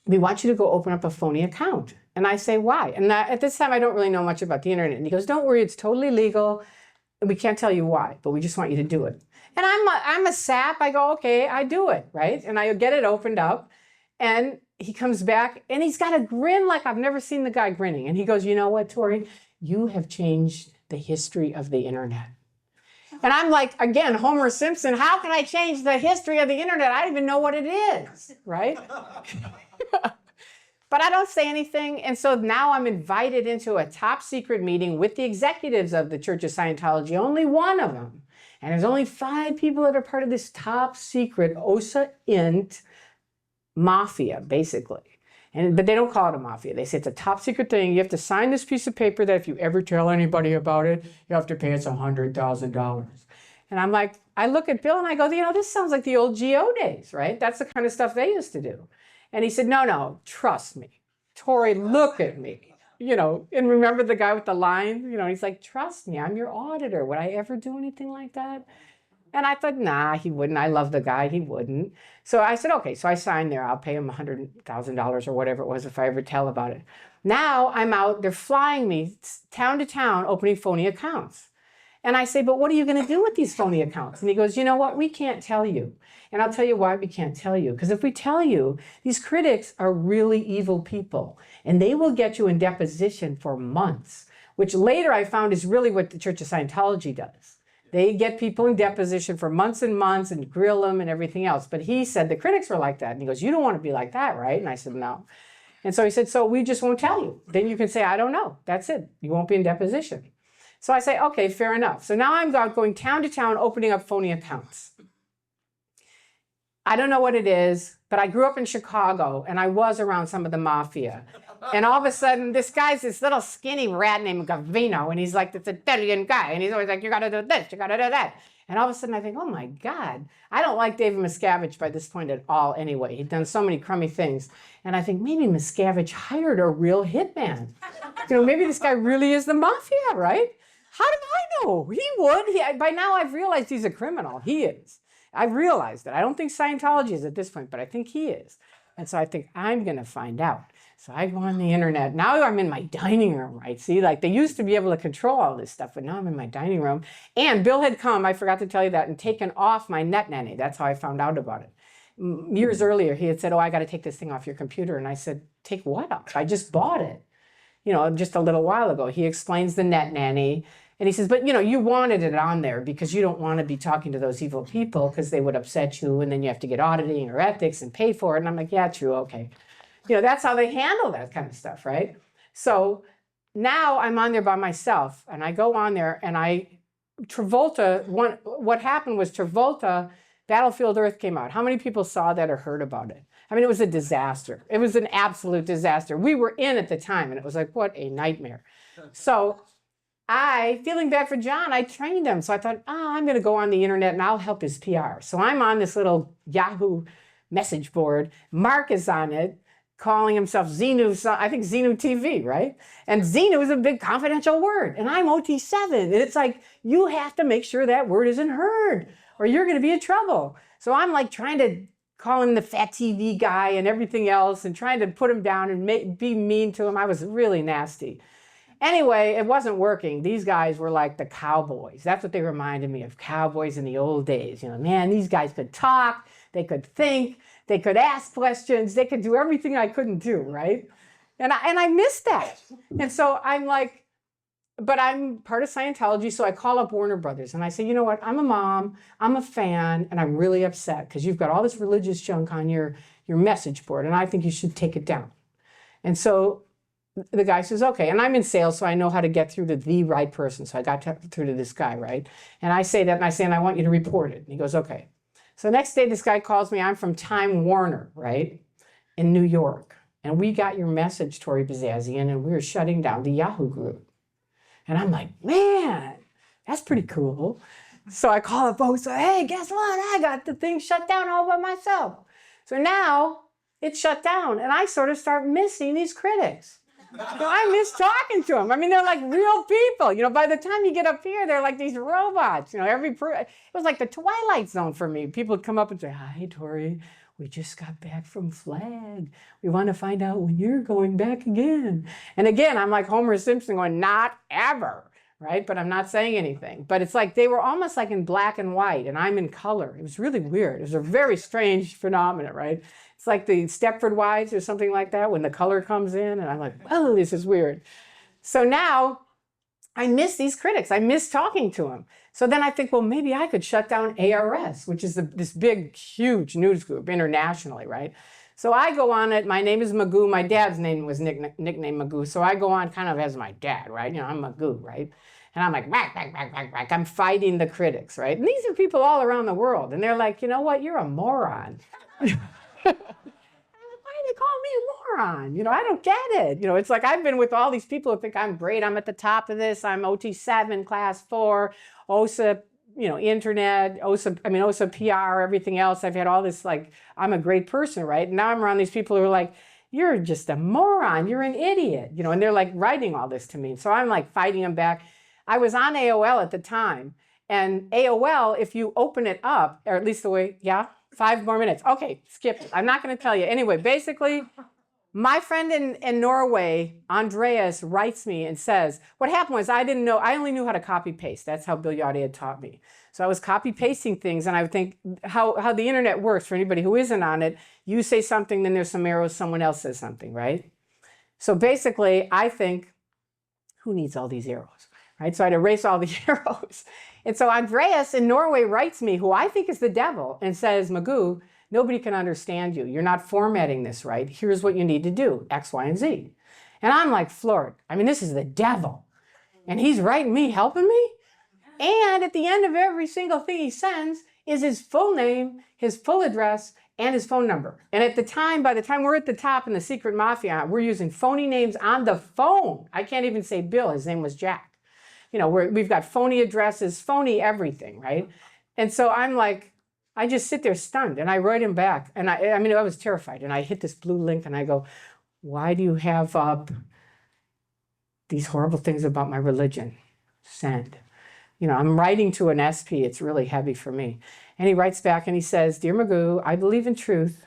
we want you to go open up a phony account. And I say, why? And at this time, I don't really know much about the internet. And he goes, don't worry, it's totally legal. We can't tell you why, but we just want you to do it. And I'm a sap. I go, okay, I do it, right? And I get it opened up. And he comes back and he's got a grin like I've never seen the guy grinning. And he goes, you know what, Tori? You have changed the history of the internet. And I'm like, again, Homer Simpson, how can I change the history of the internet? I don't even know what it is, right? But I don't say anything. And so now I'm invited into a top secret meeting with the executives of the Church of Scientology, only one of them. And there's only 5 people that are part of this top secret OSA int mafia, basically. But they don't call it a mafia. They say it's a top secret thing. You have to sign this piece of paper that if you ever tell anybody about it, you have to pay us $100,000. And I'm like, I look at Bill and I go, this sounds like the old GO days, right? That's the kind of stuff they used to do. And he said, no, trust me. Tori, look at me. And remember the guy with the line? He's like, trust me, I'm your auditor. Would I ever do anything like that? And I thought, nah, he wouldn't. I love the guy. He wouldn't. So I said, okay. So I signed there. I'll pay him $100,000 or whatever it was if I ever tell about it. Now I'm out. They're flying me town to town, opening phony accounts. And I say, but what are you going to do with these phony accounts? And he goes, you know what? We can't tell you. And I'll tell you why we can't tell you. Because if we tell you, these critics are really evil people. And they will get you in deposition for months, which later I found is really what the Church of Scientology does. They get people in deposition for months and months and grill them and everything else. But he said the critics were like that. And he goes, you don't want to be like that, right? And I said, no. And so he said, so we just won't tell you. Then you can say, I don't know. That's it. You won't be in deposition. So I say, okay, fair enough. So now I'm going town to town, opening up phony accounts. I don't know what it is, but I grew up in Chicago and I was around some of the mafia. And all of a sudden, this guy's this little skinny rat named Gavino, and he's like this Italian guy, and he's always like, you gotta do this, you gotta do that. And all of a sudden I think, oh my God, I don't like David Miscavige by this point at all anyway. He'd done so many crummy things. And I think maybe Miscavige hired a real hitman. Maybe this guy really is the mafia, right? How do I know? He would. By now I've realized he's a criminal. He is. I've realized that. I don't think Scientology is at this point, but I think he is. And so I think I'm going to find out. So I go on the internet. Now I'm in my dining room, right? See, like they used to be able to control all this stuff, but now I'm in my dining room. And Bill had come, I forgot to tell you that, and taken off my Nanny. That's how I found out about it. Years earlier, he had said, oh, I got to take this thing off your computer. And I said, take what off? I just bought it, just a little while ago. He explains the Nanny. And he says, but you wanted it on there because you don't want to be talking to those evil people because they would upset you, and then you have to get auditing or ethics and pay for it. And I'm like, yeah, true, okay. That's how they handle that kind of stuff, right? So now I'm on there by myself, and I go on there, and Travolta, what happened was Travolta, Battlefield Earth came out. How many people saw that or heard about it? I mean, it was a disaster. It was an absolute disaster. We were in at the time, and it was like, what a nightmare. So feeling bad for John, I trained him. So I thought, I'm going to go on the internet and I'll help his PR. So I'm on this little Yahoo message board. Mark is on it, calling himself Xenu, I think Xenu TV, right? And Xenu is a big confidential word. And I'm OT7. And it's like, you have to make sure that word isn't heard or you're going to be in trouble. So I'm like trying to call him the fat TV guy and everything else and trying to put him down and be mean to him. I was really nasty. Anyway, it wasn't working. These guys were like the cowboys. That's what they reminded me of, cowboys in the old days. Man, these guys could talk, they could think, they could ask questions, they could do everything I couldn't do, right? And I missed that. And so I'm like, but I'm part of Scientology, so I call up Warner Brothers and I say, you know what, I'm a mom, I'm a fan, and I'm really upset because you've got all this religious junk on your message board, and I think you should take it down. And so the guy says, okay, and I'm in sales, so I know how to get through to the right person. So I got through to this guy, right? And I say that, and I say, and I want you to report it. And he goes, okay. So the next day, this guy calls me. I'm from Time Warner, right, in New York. And we got your message, Tory Bazazian, and we were shutting down the Yahoo group. And I'm like, man, that's pretty cool. So I call up folks, say, hey, guess what? I got the thing shut down all by myself. So now it's shut down, and I sort of start missing these critics. I miss talking to them. I mean, they're like real people. By the time you get up here, they're like these robots. It was like the Twilight Zone for me. People would come up and say, hi, Tory, we just got back from Flag. We want to find out when you're going back again. And again, I'm like Homer Simpson going, not ever, right? But I'm not saying anything. But it's like they were almost like in black and white, and I'm in color. It was really weird. It was a very strange phenomenon, right? It's like the Stepford Wives or something like that when the color comes in, and I'm like, oh, this is weird. So now I miss these critics. I miss talking to them. So then I think, well, maybe I could shut down ARS, which is this big, huge news group internationally, right? So I go on it. My name is Magoo. My dad's name was nicknamed Magoo. So I go on kind of as my dad, right? I'm Magoo, right? And I'm like, whack, whack, whack, whack, whack. I'm fighting the critics, right? And these are people all around the world. And they're like, you know what? You're a moron. Why do they call me a moron? I don't get it. It's like I've been with all these people who think I'm great. I'm at the top of this. I'm OT7, class 4, OSA, internet, OSA PR, everything else. I've had all this, like, I'm a great person, right? And now I'm around these people who are like, you're just a moron. You're an idiot. And they're like writing all this to me. So I'm like fighting them back. I was on AOL at the time. And AOL, if you open it up, or at least the way, 5 more minutes. Okay, skip it. I'm not going to tell you. Anyway, basically, My friend in Norway, Andreas, writes me and says, what happened was I didn't know, I only knew how to copy paste. That's how Bill Yachty had taught me. So I was copy pasting things, and I would think how the internet works for anybody who isn't on it. You say something, then there's some arrows, someone else says something, right? So basically, I think, who needs all these arrows, right? So I'd erase all the arrows. And so Andreas in Norway writes me, who I think is the devil, and says, Magoo, nobody can understand you. You're not formatting this right. Here's what you need to do, X, Y, and Z. And I'm like floored. I mean, this is the devil. And he's writing me, helping me? And at the end of every single thing he sends is his full name, his full address, and his phone number. And at the time, by the time we're at the top in the secret mafia, we're using phony names on the phone. I can't even say Bill. His name was Jack. You know, we've got phony addresses, phony everything, right? And so I'm like, I just sit there stunned, and I write him back. And I mean, I was terrified. And I hit this blue link, and I go, why do you have up these horrible things about my religion? Send. You know, I'm writing to an SP. It's really heavy for me. And he writes back, and he says, Dear Magoo, I believe in truth.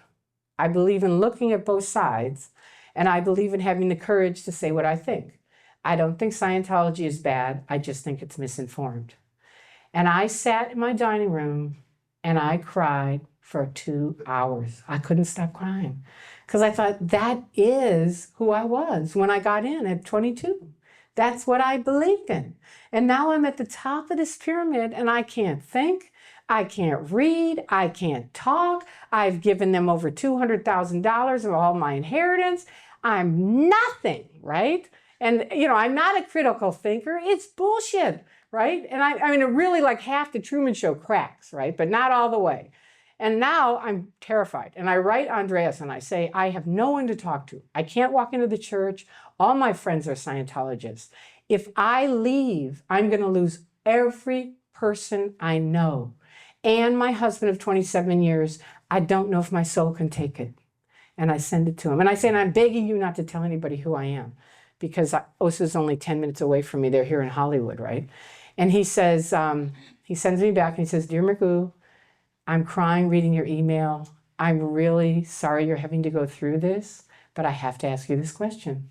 I believe in looking at both sides. And I believe in having the courage to say what I think. I don't think Scientology is bad. I just think it's misinformed. And I sat in my dining room, and I cried for 2 hours. I couldn't stop crying because I thought that is who I was when I got in at 22. That's what I believed in. And now I'm at the top of this pyramid, and I can't think, I can't read, I can't talk. I've given them over $200,000 of all my inheritance. I'm nothing, right? And, you know, I'm not a critical thinker. It's bullshit. Right? And I mean, it really like half the Truman Show cracks, right? But not all the way. And now I'm terrified. And I write Andreas and I say, I have no one to talk to. I can't walk into the church. All my friends are Scientologists. If I leave, I'm going to lose every person I know. And my husband of 27 years, I don't know if my soul can take it. And I send it to him. And I say, and I'm begging you not to tell anybody who I am, because OSA's only 10 minutes away from me. They're here in Hollywood, right? And he says, he sends me back and he says, Dear Magoo, I'm crying reading your email. I'm really sorry you're having to go through this, but I have to ask you this question.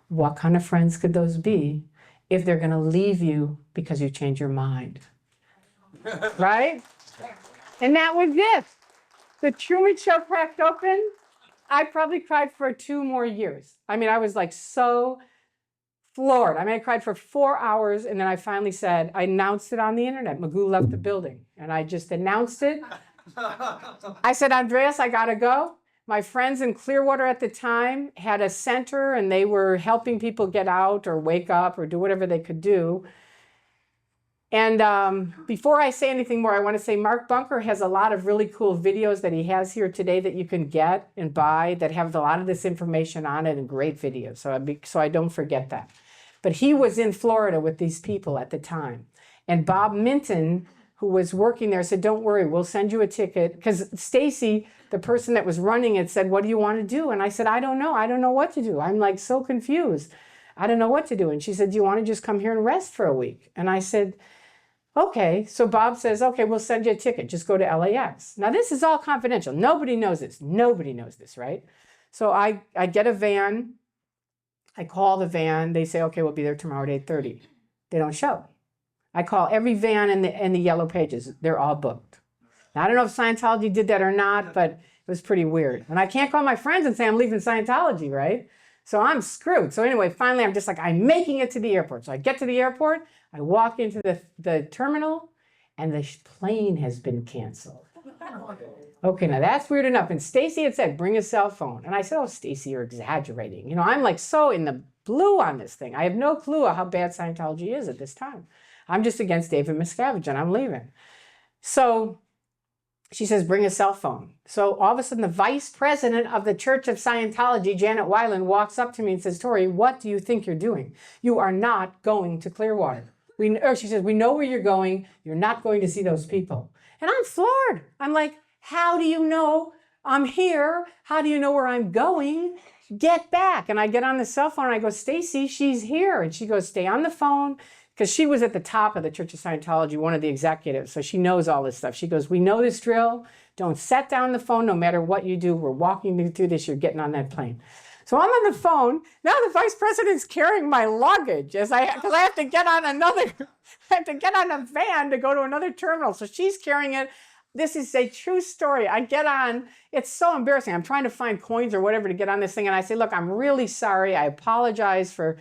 What kind of friends could those be if they're going to leave you because you change your mind? Right? And that was it. The Truman Show cracked open. I probably cried for 2 more years. I mean, I was like so floored. I mean, I cried for 4 hours, and then I finally said, I announced it on the internet. Magoo left the building, and I just announced it. I said, Andreas, I gotta go. My friends in Clearwater at the time had a center, and they were helping people get out or wake up or do whatever they could do. And before I say anything more, I want to say Mark Bunker has a lot of really cool videos that he has here today that you can get and buy that have a lot of this information on it and great videos. So I don't forget that. But he was in Florida with these people at the time. And Bob Minton, who was working there, said, don't worry, we'll send you a ticket. Because Stacy, the person that was running it, said, what do you want to do? And I said, I don't know. I don't know what to do. I'm like so confused. I don't know what to do. And she said, do you want to just come here and rest for a week? And I said, okay. So Bob says, okay, we'll send you a ticket. Just go to LAX. Now, this is all confidential. Nobody knows this. Nobody knows this, right? So I get a van. I call the van. They say, okay, we'll be there tomorrow at 8:30. They don't show. I call every van in the yellow pages. They're all booked. Now, I don't know if Scientology did that or not, but it was pretty weird. And I can't call my friends and say I'm leaving Scientology, right? So I'm screwed. So anyway, finally, I'm just like, I'm making it to the airport. So I get to the airport. I walk into the terminal, and the plane has been canceled. Okay, now that's weird enough. And Stacy had said, bring a cell phone. And I said, oh, Stacy, you're exaggerating. You know, I'm like so in the blue on this thing. I have no clue how bad Scientology is at this time. I'm just against David Miscavige, and I'm leaving. So she says, bring a cell phone. So all of a sudden, the vice president of the Church of Scientology, Janet Weiland, walks up to me and says, Tori, what do you think you're doing? You are not going to Clearwater. She says, we know where you're going. You're not going to see those people. And I'm floored. I'm like, how do you know I'm here? How do you know where I'm going? Get back. And I get on the cell phone and I go, Stacy, she's here. And she goes, stay on the phone. Because she was at the top of the Church of Scientology, one of the executives. So she knows all this stuff. She goes, we know this drill. Don't set down the phone no matter what you do. We're walking you through this. You're getting on that plane. So I'm on the phone. Now the vice president's carrying my luggage because I have to get on a van to go to another terminal. So she's carrying it. This is a true story. I get on. It's so embarrassing. I'm trying to find coins or whatever to get on this thing. And I say, look, I'm really sorry. I apologize for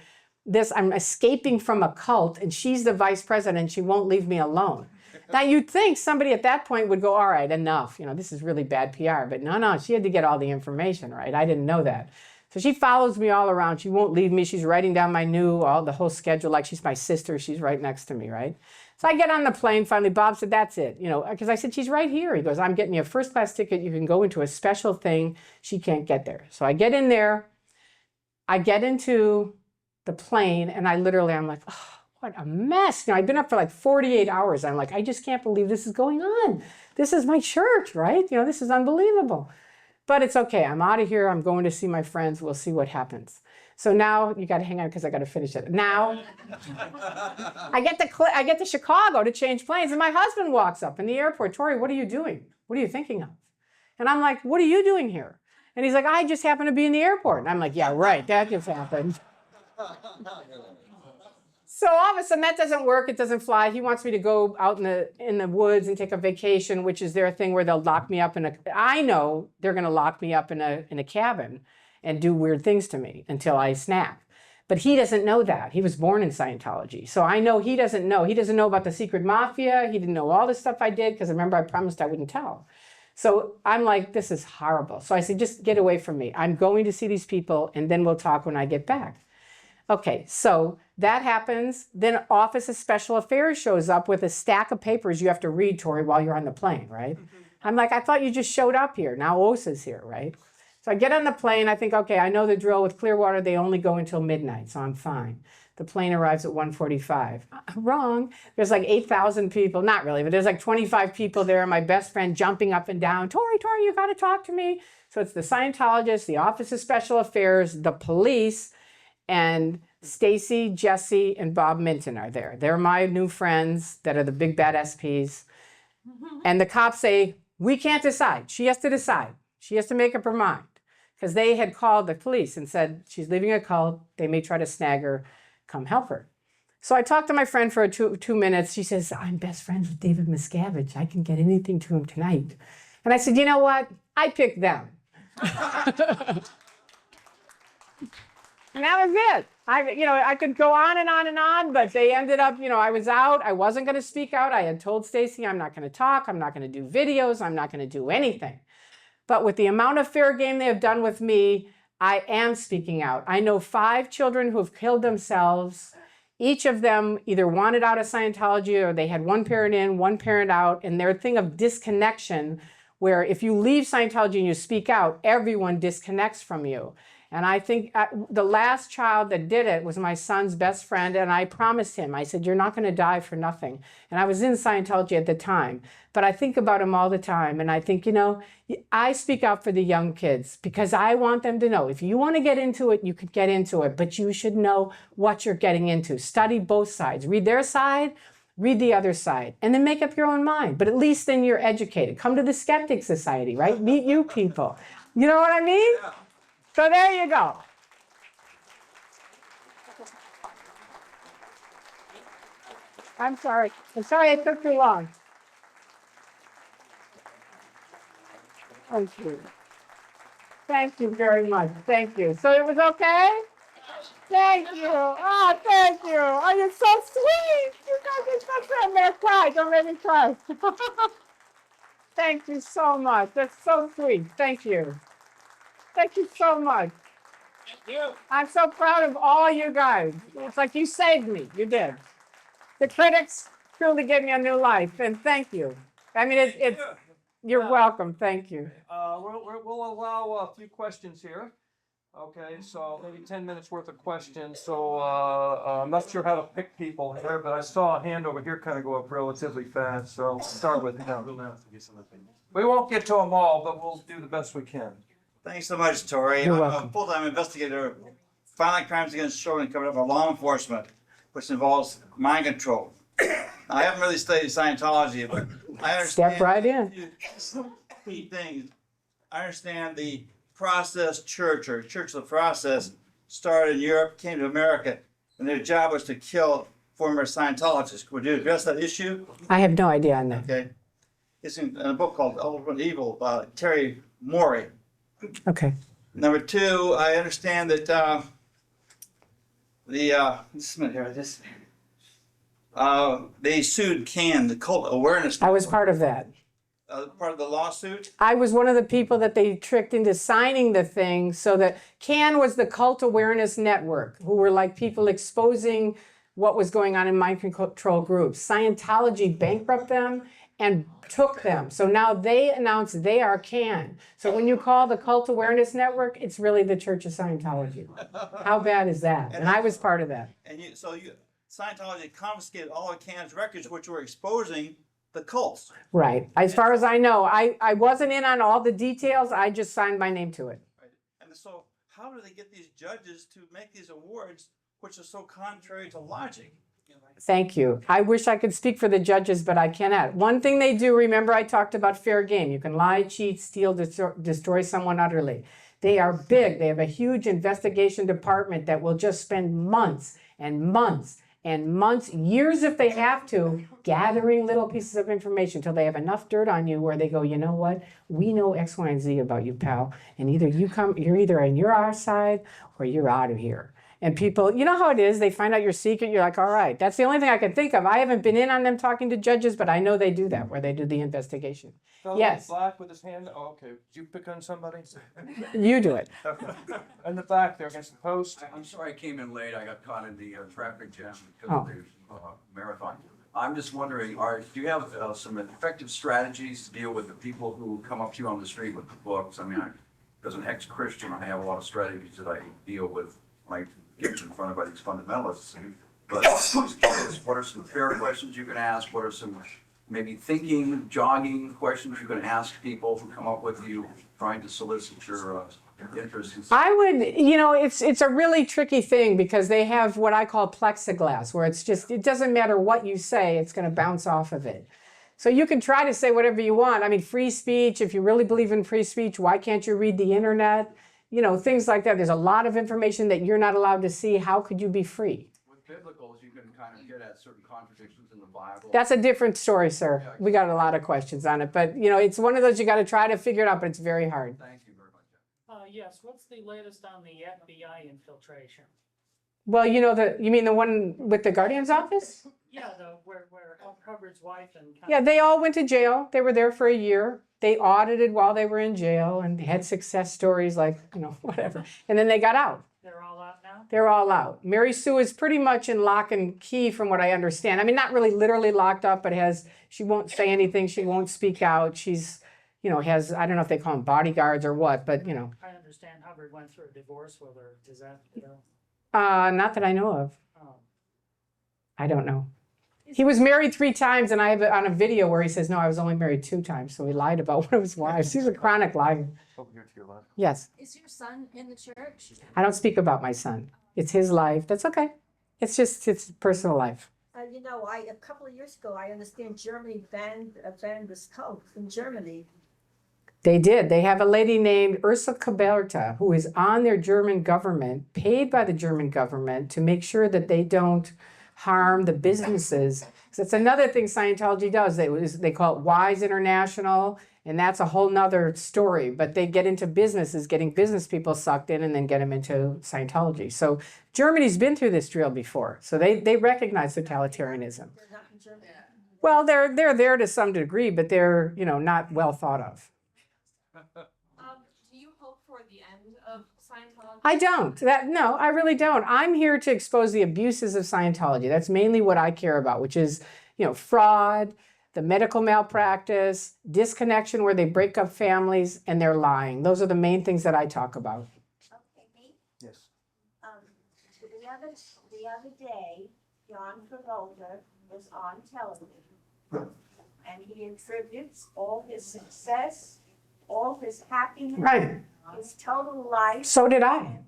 this. I'm escaping from a cult. And she's the vice president. She won't leave me alone. Now, you'd think somebody at that point would go, all right, enough. This is really bad PR. But no, she had to get all the information, right? I didn't know that. So she follows me all around. She won't leave me. She's writing down the whole schedule like she's my sister. She's right next to me, right? So I get on the plane. Finally, Bob said, that's it. Because I said, she's right here. He goes, I'm getting you a first-class ticket. You can go into a special thing. She can't get there. So I get in there. I get into the plane, and I'm like, oh, what a mess. I've been up for like 48 hours. I'm like, I just can't believe this is going on. This is my church, right? This is unbelievable. But it's okay. I'm out of here. I'm going to see my friends. We'll see what happens. So now you got to hang on because I got to finish it. Now I get to Chicago to change planes, and my husband walks up in the airport. Tory, what are you doing? What are you thinking of? And I'm like, what are you doing here? And he's like, I just happened to be in the airport. And I'm like, yeah, right. That just happened. So all of a sudden that doesn't work. It doesn't fly. He wants me to go out in the woods and take a vacation, which is their thing where they'll lock me up I know they're going to lock me up in a cabin and do weird things to me until I snap. But he doesn't know that. He was born in Scientology. So I know he doesn't know. He doesn't know about the secret mafia. He didn't know all the stuff I did because remember I promised I wouldn't tell. So I'm like, this is horrible. So I said, just get away from me. I'm going to see these people and then we'll talk when I get back. Okay, so that happens. Then Office of Special Affairs shows up with a stack of papers you have to read, Tory, while you're on the plane, right? I'm like, I thought you just showed up here. Now OSA's here, right? So I get on the plane. I think, okay, I know the drill with Clearwater. They only go until midnight, so I'm fine. The plane arrives at 1:45. Wrong. There's like 8,000 people. Not really, but there's like 25 people there. My best friend jumping up and down. Tory, you got to talk to me. So it's the Scientologists, the Office of Special Affairs, the police, and Stacy, Jesse, and Bob Minton are there. They're my new friends that are the big bad SPs. And the cops say, we can't decide. She has to decide. She has to make up her mind. Because they had called the police and said, she's leaving a cult. They may try to snag her. Come help her. So I talked to my friend for two minutes. She says, I'm best friends with David Miscavige. I can get anything to him tonight. And I said, you know what? I picked them. And that was it. I could go on and on and on, but they ended up, I was out. I wasn't going to speak out. I had told Stacy, I'm not going to talk. I'm not going to do videos. I'm not going to do anything. But with the amount of fair game they have done with me, I am speaking out. I know 5 children who have killed themselves. Each of them either wanted out of Scientology or they had one parent in, one parent out, and their thing of disconnection, where if you leave Scientology and you speak out, everyone disconnects from you. And I think the last child that did it was my son's best friend, and I promised him, I said, you're not going to die for nothing. And I was in Scientology at the time, but I think about him all the time, and I think, I speak out for the young kids because I want them to know, if you want to get into it, you can get into it, but you should know what you're getting into. Study both sides. Read their side, read the other side, and then make up your own mind. But at least then you're educated. Come to the Skeptic Society, right? Meet you people. You know what I mean? Yeah. So there you go. I'm sorry it took too long. Thank you. Thank you very much. Thank you. So it was okay? Thank you. Oh, thank you. Oh, you're so sweet. You guys are so sweet. I'm going to cry. Don't make me cry. Thank you so much. That's so sweet. Thank you. Thank you so much. Thank you. I'm so proud of all you guys. It's like you saved me. You did. The critics truly gave me a new life, and thank you. I mean, you're welcome. Thank you. We'll allow a few questions here. Okay, so maybe 10 minutes worth of questions. So I'm not sure how to pick people here, but I saw a hand over here kind of go up relatively fast. So we'll start with him. We won't get to them all, but we'll do the best we can. Thanks so much, Tory. You're I'm welcome. a full-time investigator, violent crimes against children covered up by law enforcement, which involves mind control. I haven't really studied Scientology, but I understand. Step right in. Some key things. I understand the process church, or Church of the Process, started in Europe, came to America, and their job was to kill former Scientologists. Would you address that issue? I have no idea on that. Okay. It's in a book called Ultimate Evil by Terry Morey. Okay. Number two, I understand that they sued CAN, the Cult Awareness. I was part of that. Part of the lawsuit. I was one of the people that they tricked into signing the thing so that CAN was the Cult Awareness Network, who were like people exposing what was going on in mind control groups. Scientology bankrupted them and took them. So now they announced they are CAN. So when you call the Cult Awareness Network, it's really the Church of Scientology. How bad is that? And I was part of that. And Scientology confiscated all of CAN's records, which were exposing the cults. Right. As far as I know, I wasn't in on all the details. I just signed my name to it. Right. And so how do they get these judges to make these awards, which are so contrary to logic? Thank you. I wish I could speak for the judges, but I cannot. One thing they do, remember I talked about fair game. You can lie, cheat, steal, destroy someone utterly. They are big. They have a huge investigation department that will just spend months and months and months, years if they have to, gathering little pieces of information until they have enough dirt on you where they go, you know what? We know X, Y, and Z about you, pal. And you're either on our side or you're out of here. And people, you know how it is, they find out your secret, you're like, all right, that's the only thing I can think of. I haven't been in on them talking to judges, but I know they do that, where they do the investigation. Fellow Yes. Black with his hand. Oh, okay. Did you pick on somebody? You do it. Okay. In the back there against the post. I'm sorry I came in late. I got caught in the traffic jam because Oh. of the marathon. I'm just wondering, do you have some effective strategies to deal with the people who come up to you on the street with the books? I mean, as an ex-Christian, I have a lot of strategies that I deal with when I get in front of these fundamentalists. But what are some fair questions you can ask? What are some maybe thinking, jogging questions you can ask people who come up with you trying to solicit your interest? I would, it's a really tricky thing because they have what I call plexiglass, where it doesn't matter what you say, it's going to bounce off of it. So you can try to say whatever you want. I mean, free speech, if you really believe in free speech, why can't you read the internet? Things like that. There's a lot of information that you're not allowed to see. How could you be free? With biblicals, you can kind of get at certain contradictions in the Bible. That's a different story, sir. We got a lot of questions on it. But, it's one of those you got to try to figure it out, but it's very hard. Thank you very much. Yes, what's the latest on the FBI infiltration? Well, you mean the one with the Guardian's office? Yeah, where Hubbard's wife and... Yeah, they all went to jail. They were there for a year. They audited while they were in jail and had success stories like, whatever. And then they got out. They're all out now? They're all out. Mary Sue is pretty much in lock and key from what I understand. I mean, not really literally locked up, but she won't say anything. She won't speak out. She's, has, I don't know if they call them bodyguards or what, but, I understand Hubbard went through a divorce with her. Does that, not that I know of. Oh. I don't know. He was married 3 times, and I have it on a video where he says, no, I was only married 2 times. So he lied about one of his wives. He's a chronic liar. Over here to your left. Yes. Is your son in the church? I don't speak about my son. It's his life. That's okay. It's just his personal life. A couple of years ago, I understand Germany banned this cult in Germany. They did. They have a lady named Ursula Kaberta who is on their German government, paid by the German government to make sure that they don't harm the businesses. So it's another thing Scientology does. They call it WISE International, and that's a whole nother story. But they get into businesses, getting business people sucked in and then get them into Scientology. So Germany's been through this drill before. So they recognize totalitarianism. They're not in Germany. Well, they're there to some degree, but they're not well thought of. Do you hope for the end of Scientology? I don't. No, I really don't. I'm here to expose the abuses of Scientology. That's mainly what I care about, which is, fraud, the medical malpractice, disconnection where they break up families, and they're lying. Those are the main things that I talk about. Okay, me? Yes. The other day, John Travolta was on television, and he attributes all his success, all his happiness, Right. his total life, So did I.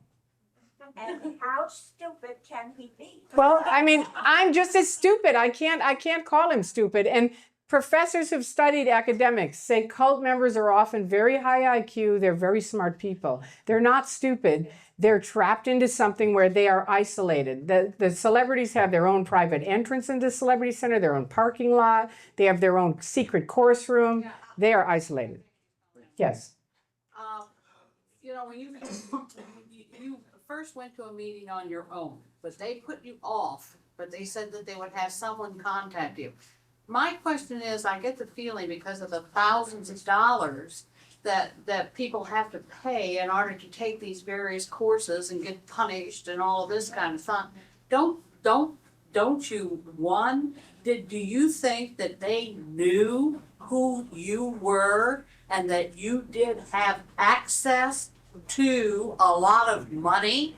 and how stupid can he be? Well, I mean, I'm just as stupid. I can't call him stupid. And Professors who've studied academics say cult members are often very high IQ. They're very smart people. They're not stupid. They're trapped into something where they are isolated. The celebrities have their own private entrance into the celebrity center, their own parking lot. They have their own secret course room. They are isolated. Yes. You know, when you first went to a meeting on your own, but they put you off, but they said that they would have someone contact you. My question is, I get the feeling because of the thousands of dollars that people have to pay in order to take these various courses and get punished and all of this kind of fun. Don't you, do you think that they knew who you were and that you did have access to a lot of money?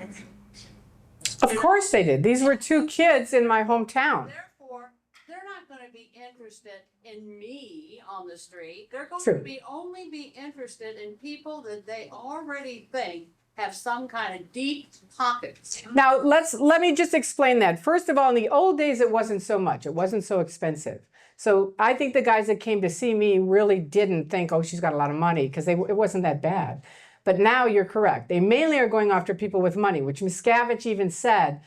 Of course they did. These were two kids in my hometown. Therefore, they're not going to be interested in me on the street. They're going True. to only be interested in people that they already think have some kind of deep pockets. Now, let me just explain that. First of all, in the old days, it wasn't so much. It wasn't so expensive. So I think the guys that came to see me really didn't think, oh, she's got a lot of money, because it wasn't that bad. But now you're correct. They mainly are going after people with money, which Miscavige even said,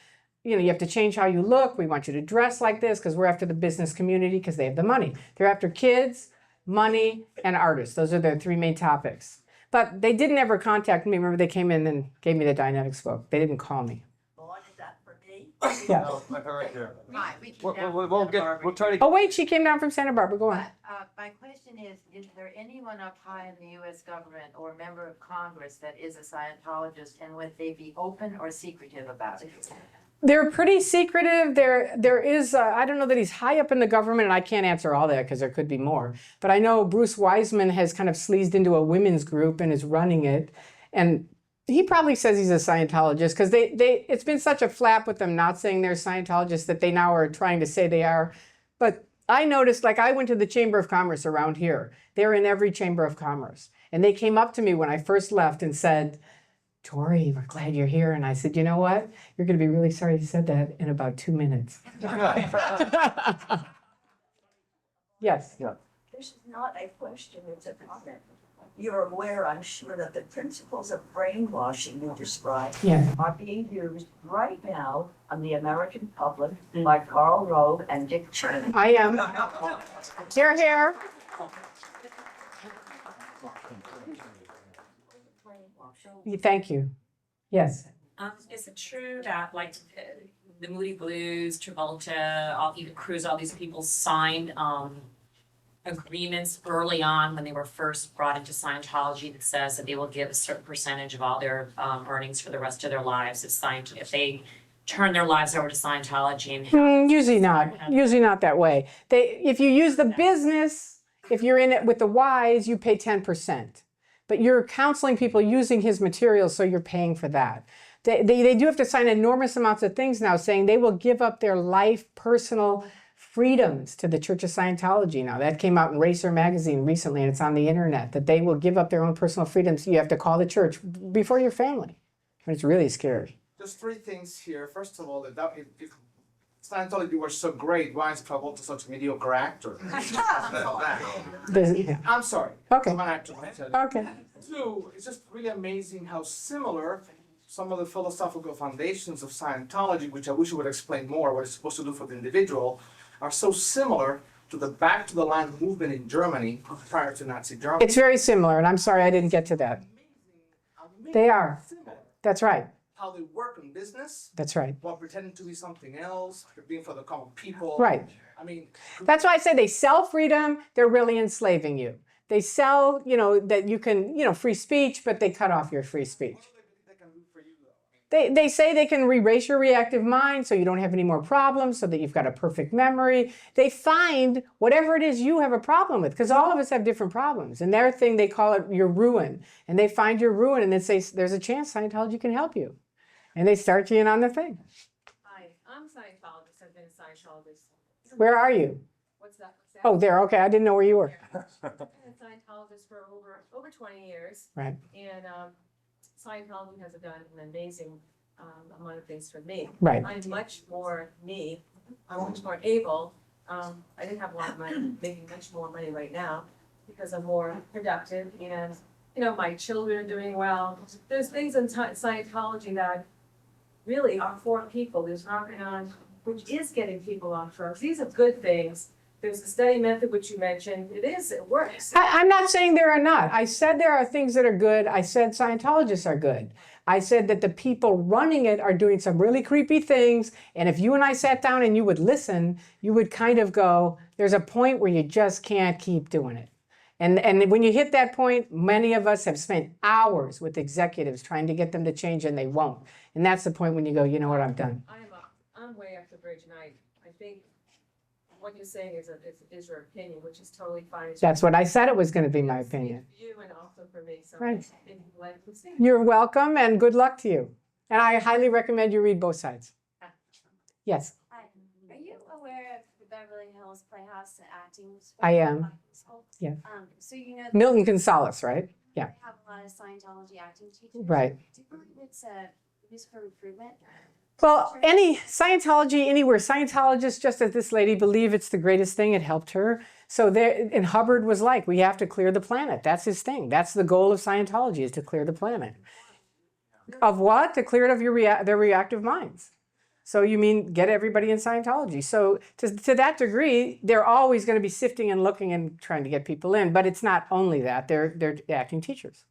you know, you have to change how you look. We want you to dress like this because we're after the business community because they have the money. They're after kids, money, and artists. Those are their three main topics. But they didn't ever contact me. Remember, they came in and gave me the Dianetics book. They didn't call me. Vaughn, is that for me? Yeah. No, right there. Hi, we came We'll down we'll try to. Oh, wait, she came down from Santa Barbara. Go on. But my question is there anyone up high in the U.S. government or member of Congress that is a Scientologist, and would they be open or secretive about it? They're pretty secretive. There is, I don't know that he's high up in the government, and I can't answer all that because there could be more. But I know Bruce Wiseman has kind of sleazed into a women's group and is running it. And he probably says he's a Scientologist because it's been such a flap with them not saying they're Scientologists that they now are trying to say they are. But I noticed, like I went to the Chamber of Commerce around here. They're in every Chamber of Commerce. And they came up to me when I first left and said, Tory, we're glad you're here. And I said, you know what? You're going to be really sorry you said that in about 2 minutes. Yes. Yeah. This is not a question, it's a comment. You're aware, I'm sure, that the principles of brainwashing you described Yeah. are being used right now on the American public by Karl Rove and Dick Cheney. I am. Hear, hear. Thank you. Yes. Is it true that like the Moody Blues, Travolta, even Cruz, all these people signed agreements early on when they were first brought into Scientology that says that they will give a certain percentage of all their earnings for the rest of their lives if they turn their lives over to Scientology? And Usually not. Usually not that way. If you use the business, if you're in it with the Ys, you pay 10%. But you're counseling people using his materials, so you're paying for that. They do have to sign enormous amounts of things now saying they will give up their life, personal freedoms to the Church of Scientology now. That came out in Racer magazine recently, and it's on the internet, that they will give up their own personal freedoms. You have to call the church before your family. And it's really scary. There's three things here. First of all, if Scientology were so great, why is Travolta such a mediocre actor? I'm sorry. Okay. I'm an actor. Okay. Two, it's just really amazing how similar some of the philosophical foundations of Scientology, which I wish you would explain more what it's supposed to do for the individual, are so similar to the Back to the Land movement in Germany prior to Nazi Germany. It's very similar, and I'm sorry I didn't get to that. They are. Similar. That's right. How they work in business, That's right. while pretending to be something else, being for the common people. Right. I mean, That's why I say they sell freedom, they're really enslaving you. They sell, that you can, free speech, but they cut off your free speech. they can do for you though. They say they can erase your reactive mind so you don't have any more problems, so that you've got a perfect memory. They find whatever it is you have a problem with, because all of us have different problems. And their thing, they call it your ruin. And they find your ruin and they say, there's a chance Scientology can help you. And they start you in on the thing. Hi, I'm a Scientologist. I've been a Scientologist. Where are you? What's that? Oh, there. Okay, I didn't know where you were. I've been a Scientologist for over 20 years. Right. And Scientology has done an amazing amount of things for me. Right. I'm much more me. I'm much more able I didn't have a lot of money, making much more money right now because I'm more productive and, you know, my children are doing well. There's things in Scientology that really are for people. There's knocking on, which is getting people off drugs. These are good things. There's the study method, which you mentioned. It works. I'm not saying there are not. I said there are things that are good. I said Scientologists are good. I said that the people running it are doing some really creepy things. And if you and I sat down and you would listen, you would kind of go, there's a point where you just can't keep doing it. And when you hit that point, many of us have spent hours with executives trying to get them to change, and they won't. And that's the point when you go, you know what, I'm done. I'm way off the bridge, and I think what you're saying is your opinion, which is totally fine. That's what I said it was going to be my opinion. For you and also for me. So Right. maybe like to see. You're welcome, and good luck to you. And I highly recommend you read both sides. Yes, Hi. Are you aware of the Beverly Hills Playhouse acting school? I am. Yeah. So you know Milton Gonzalez, right? Yeah. they have a lot of Scientology acting teachers. Right. Do you believe it's a use for recruitment? Well, any Scientology anywhere, Scientologists, just as this lady, believe it's the greatest thing. It helped her. So there, and Hubbard was like, we have to clear the planet. That's his thing. That's the goal of Scientology, is to clear the planet. Of what? To clear it of their reactive minds. So you mean get everybody in Scientology. So to that degree, they're always going to be sifting and looking and trying to get people in. But it's not only that. They're acting teachers.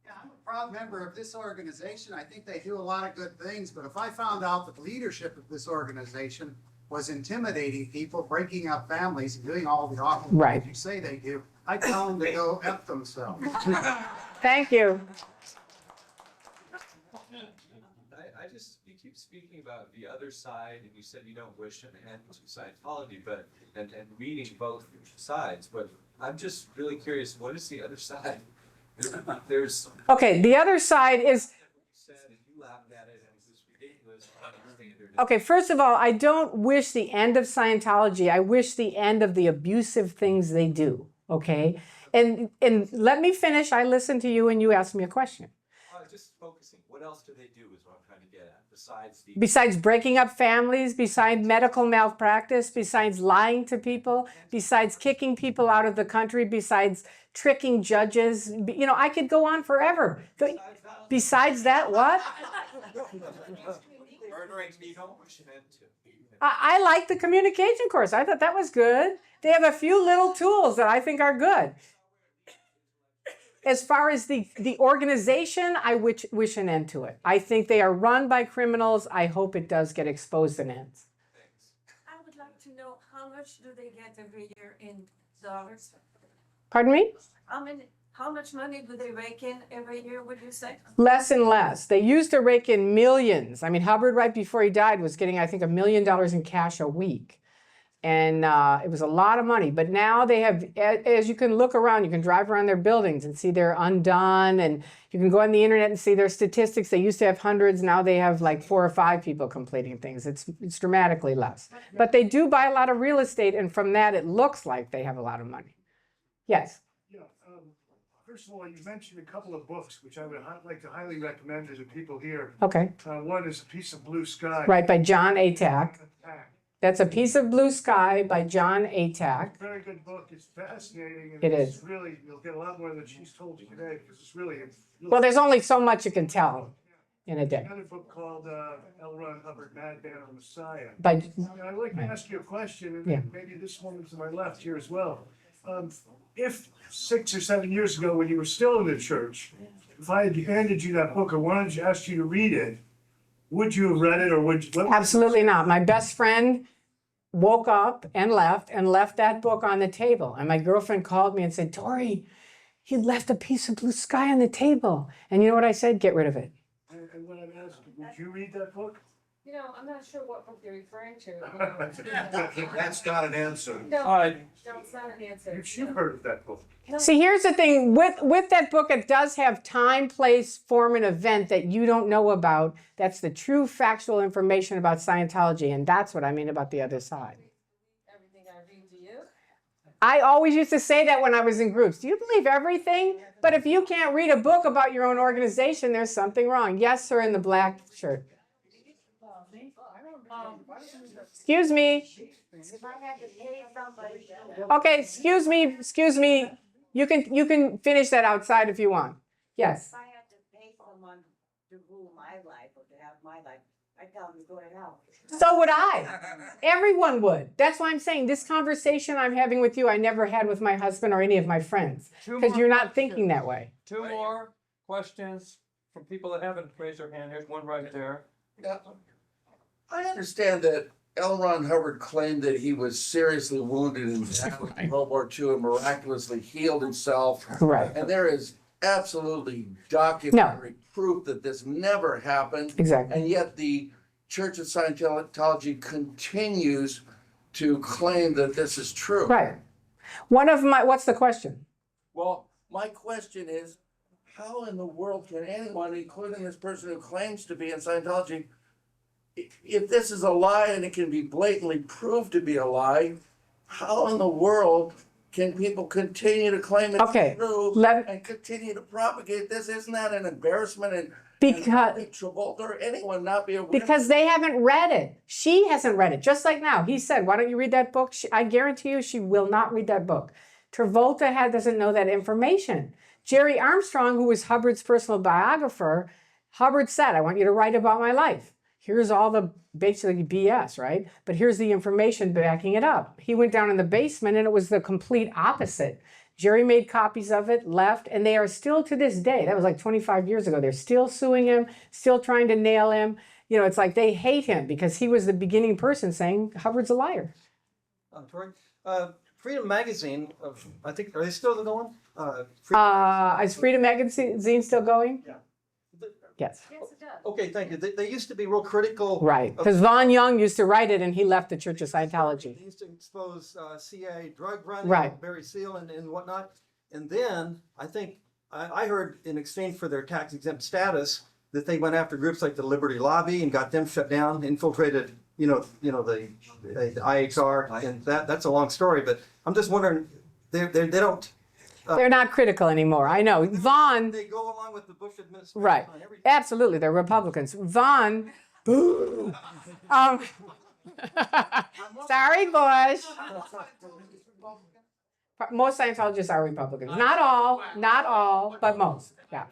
Yeah, I'm a proud member of this organization. I think they do a lot of good things. But if I found out that the leadership of this organization was intimidating people, breaking up families, and doing all the awful Right. things you say they do, I'd tell them to go F themselves. Thank you. You keep speaking about the other side, and you said you don't wish an end to Scientology, but and reading both sides. But I'm just really curious, what is the other side? There's Okay, the other side is, said, and you laughed at it, and it's just ridiculous. okay, first of all, I don't wish the end of Scientology. I wish the end of the abusive things they do, okay? And let me finish. I listened to you and you asked me a question. Just focusing. What else do they do is what I'm trying to get at. Besides breaking up families, besides medical malpractice, besides lying to people, besides kicking people out of the country, besides tricking judges, you know, I could go on forever. Besides that, what? I like the communication course. I thought that was good. They have a few little tools that I think are good. As far as the organization, I wish an end to it. I think they are run by criminals. I hope it does get exposed and ends. I would like to know, how much do they get every year in dollars? Pardon me? How much money do they rake in every year, would you say? Less and less. They used to rake in millions. I mean, Hubbard, right before he died, was getting, I think, $1 million in cash a week. And it was a lot of money. But now they have, as you can look around, you can drive around their buildings and see they're undone. And you can go on the internet and see their statistics. They used to have hundreds. Now they have like 4 or 5 people completing things. It's dramatically less. But they do buy a lot of real estate. And from that, it looks like they have a lot of money. Yes? Yeah. First of all, you mentioned a couple of books, which I would like to highly recommend to the people here. Okay. One is A Piece of Blue Sky. Right, by John Atack. That's A Piece of Blue Sky by John Atack. Very good book. It's fascinating. And It it's is. Really, you'll get a lot more than she's told you today, because it's really. Well, there's only so much you can tell in a day. Another book called L. Ron Hubbard, Madman or Messiah. By- I'd like to ask you a question, and Yeah. maybe this woman to my left here as well. If 6 or 7 years ago, when you were still in the church, if I had handed you that book or wanted to ask you to read it, would you have read it, or would you? Absolutely not. My best friend woke up and left that book on the table. And my girlfriend called me and said, Tori, he left A Piece of Blue Sky on the table. And you know what I said? Get rid of it. And when I'm asking, would you read that book? You know, I'm not sure what book you're referring to. That's not an answer. No, All right. no, it's not an answer. You've heard of that book. See, here's the thing. With that book, it does have time, place, form, and event that you don't know about. That's the true factual information about Scientology. And that's what I mean about the other side. Everything I read to you? I always used to say that when I was in groups. Do you believe everything? But if you can't read a book about your own organization, there's something wrong. Yes, sir, in the black shirt. I don't Excuse me. If I had to pay somebody. Okay, excuse me. You can finish that outside if you want. Yes. If I had to pay someone to rule my life or to have my life, I'd tell them to go to hell. So would I. Everyone would. That's why I'm saying this conversation I'm having with you, I never had with my husband or any of my friends. Because you're not thinking that way. Two more questions from people that haven't raised their hand. Here's one right there. Yeah. I understand that L. Ron Hubbard claimed that he was seriously wounded in battle in World War II and miraculously healed himself. Right. And there is absolutely documentary proof that this never happened. Exactly. And yet the Church of Scientology continues to claim that this is true. Right. What's the question? Well, my question is, how in the world can anyone, including this person who claims to be in Scientology, if this is a lie and it can be blatantly proved to be a lie, how in the world can people continue to claim it's true and continue to propagate this? Isn't that an embarrassment? And Travolta or anyone not be aware? Because they haven't read it. She hasn't read it. Just like now, he said, "Why don't you read that book?" I guarantee you, she will not read that book. Travolta doesn't know that information. Gerry Armstrong, who was Hubbard's personal biographer, Hubbard said, "I want you to write about my life. Here's all the basically BS, right? But here's the information backing it up." He went down in the basement and it was the complete opposite. Gerry made copies of it, left, and they are still to this day. That was like 25 years ago. They're still suing him, still trying to nail him. You know, it's like they hate him because he was the beginning person saying Hubbard's a liar. Tory, Freedom Magazine, I think, are they still going? Is Freedom Magazine still going? Yeah. Yes. Yes, it does. Okay, thank you. They used to be real critical. Right, because Vaughn Young used to write it and he left the Church of Scientology. They used to expose CIA drug running, Right. Barry Seal and whatnot. And then I think I heard in exchange for their tax exempt status that they went after groups like the Liberty Lobby and got them shut down, infiltrated, the IHR, and that's a long story. But I'm just wondering, they don't. They're not critical anymore. I know. Vaughn. They go along with the Bush administration. Right. On everything. Absolutely. They're Republicans. Vaughn. Boo. Sorry, Bush. Most Scientologists are Republicans. Not all, but most. Yeah.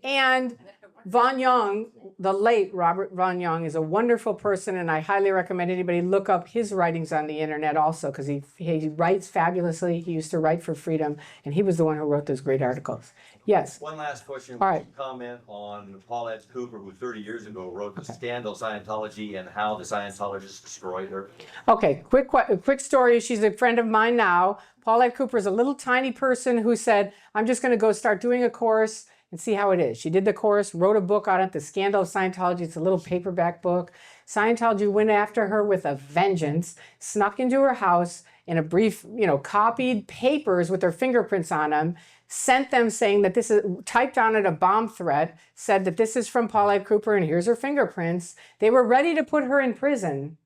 And Vaughn Young, the late Robert Vaughn Young, is a wonderful person, and I highly recommend anybody look up his writings on the internet also, because he writes fabulously. He used to write for Freedom, and he was the one who wrote those great articles. Yes? One last question. All right. Comment on Paulette Cooper, who 30 years ago wrote The Scandal of Scientology and how the Scientologists destroyed her. Okay, quick story. She's a friend of mine now. Paulette Cooper is a little tiny person who said, "I'm just going to go start doing a course and see how it is." She did the course, wrote a book on it, The Scandal of Scientology. It's a little paperback book. Scientology went after her with a vengeance, snuck into her house in a brief, copied papers with their fingerprints on them, sent them saying that this is, typed on it a bomb threat, said that this is from Paulette Cooper and here's her fingerprints. They were ready to put her in prison,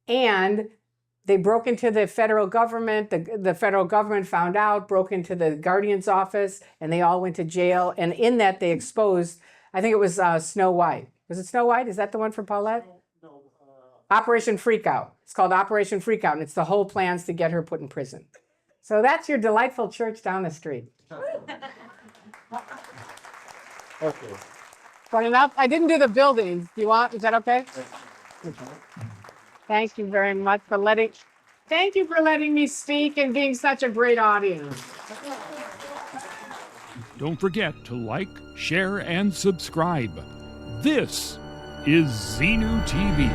and they broke into the federal government. The federal government found out, broke into the Guardian's office, and they all went to jail. And in that, they exposed, I think it was Snow White. Was it Snow White? Is that the one for Paulette? No. Operation Freakout. It's called Operation Freakout, and it's the whole plans to get her put in prison. So that's your delightful church down the street. Okay. Fun enough? I didn't do the buildings. Do you want? Is that okay? Okay. Thank you very much for letting me speak and being such a great audience. Don't forget to like, share, and subscribe. This is Xenu TV.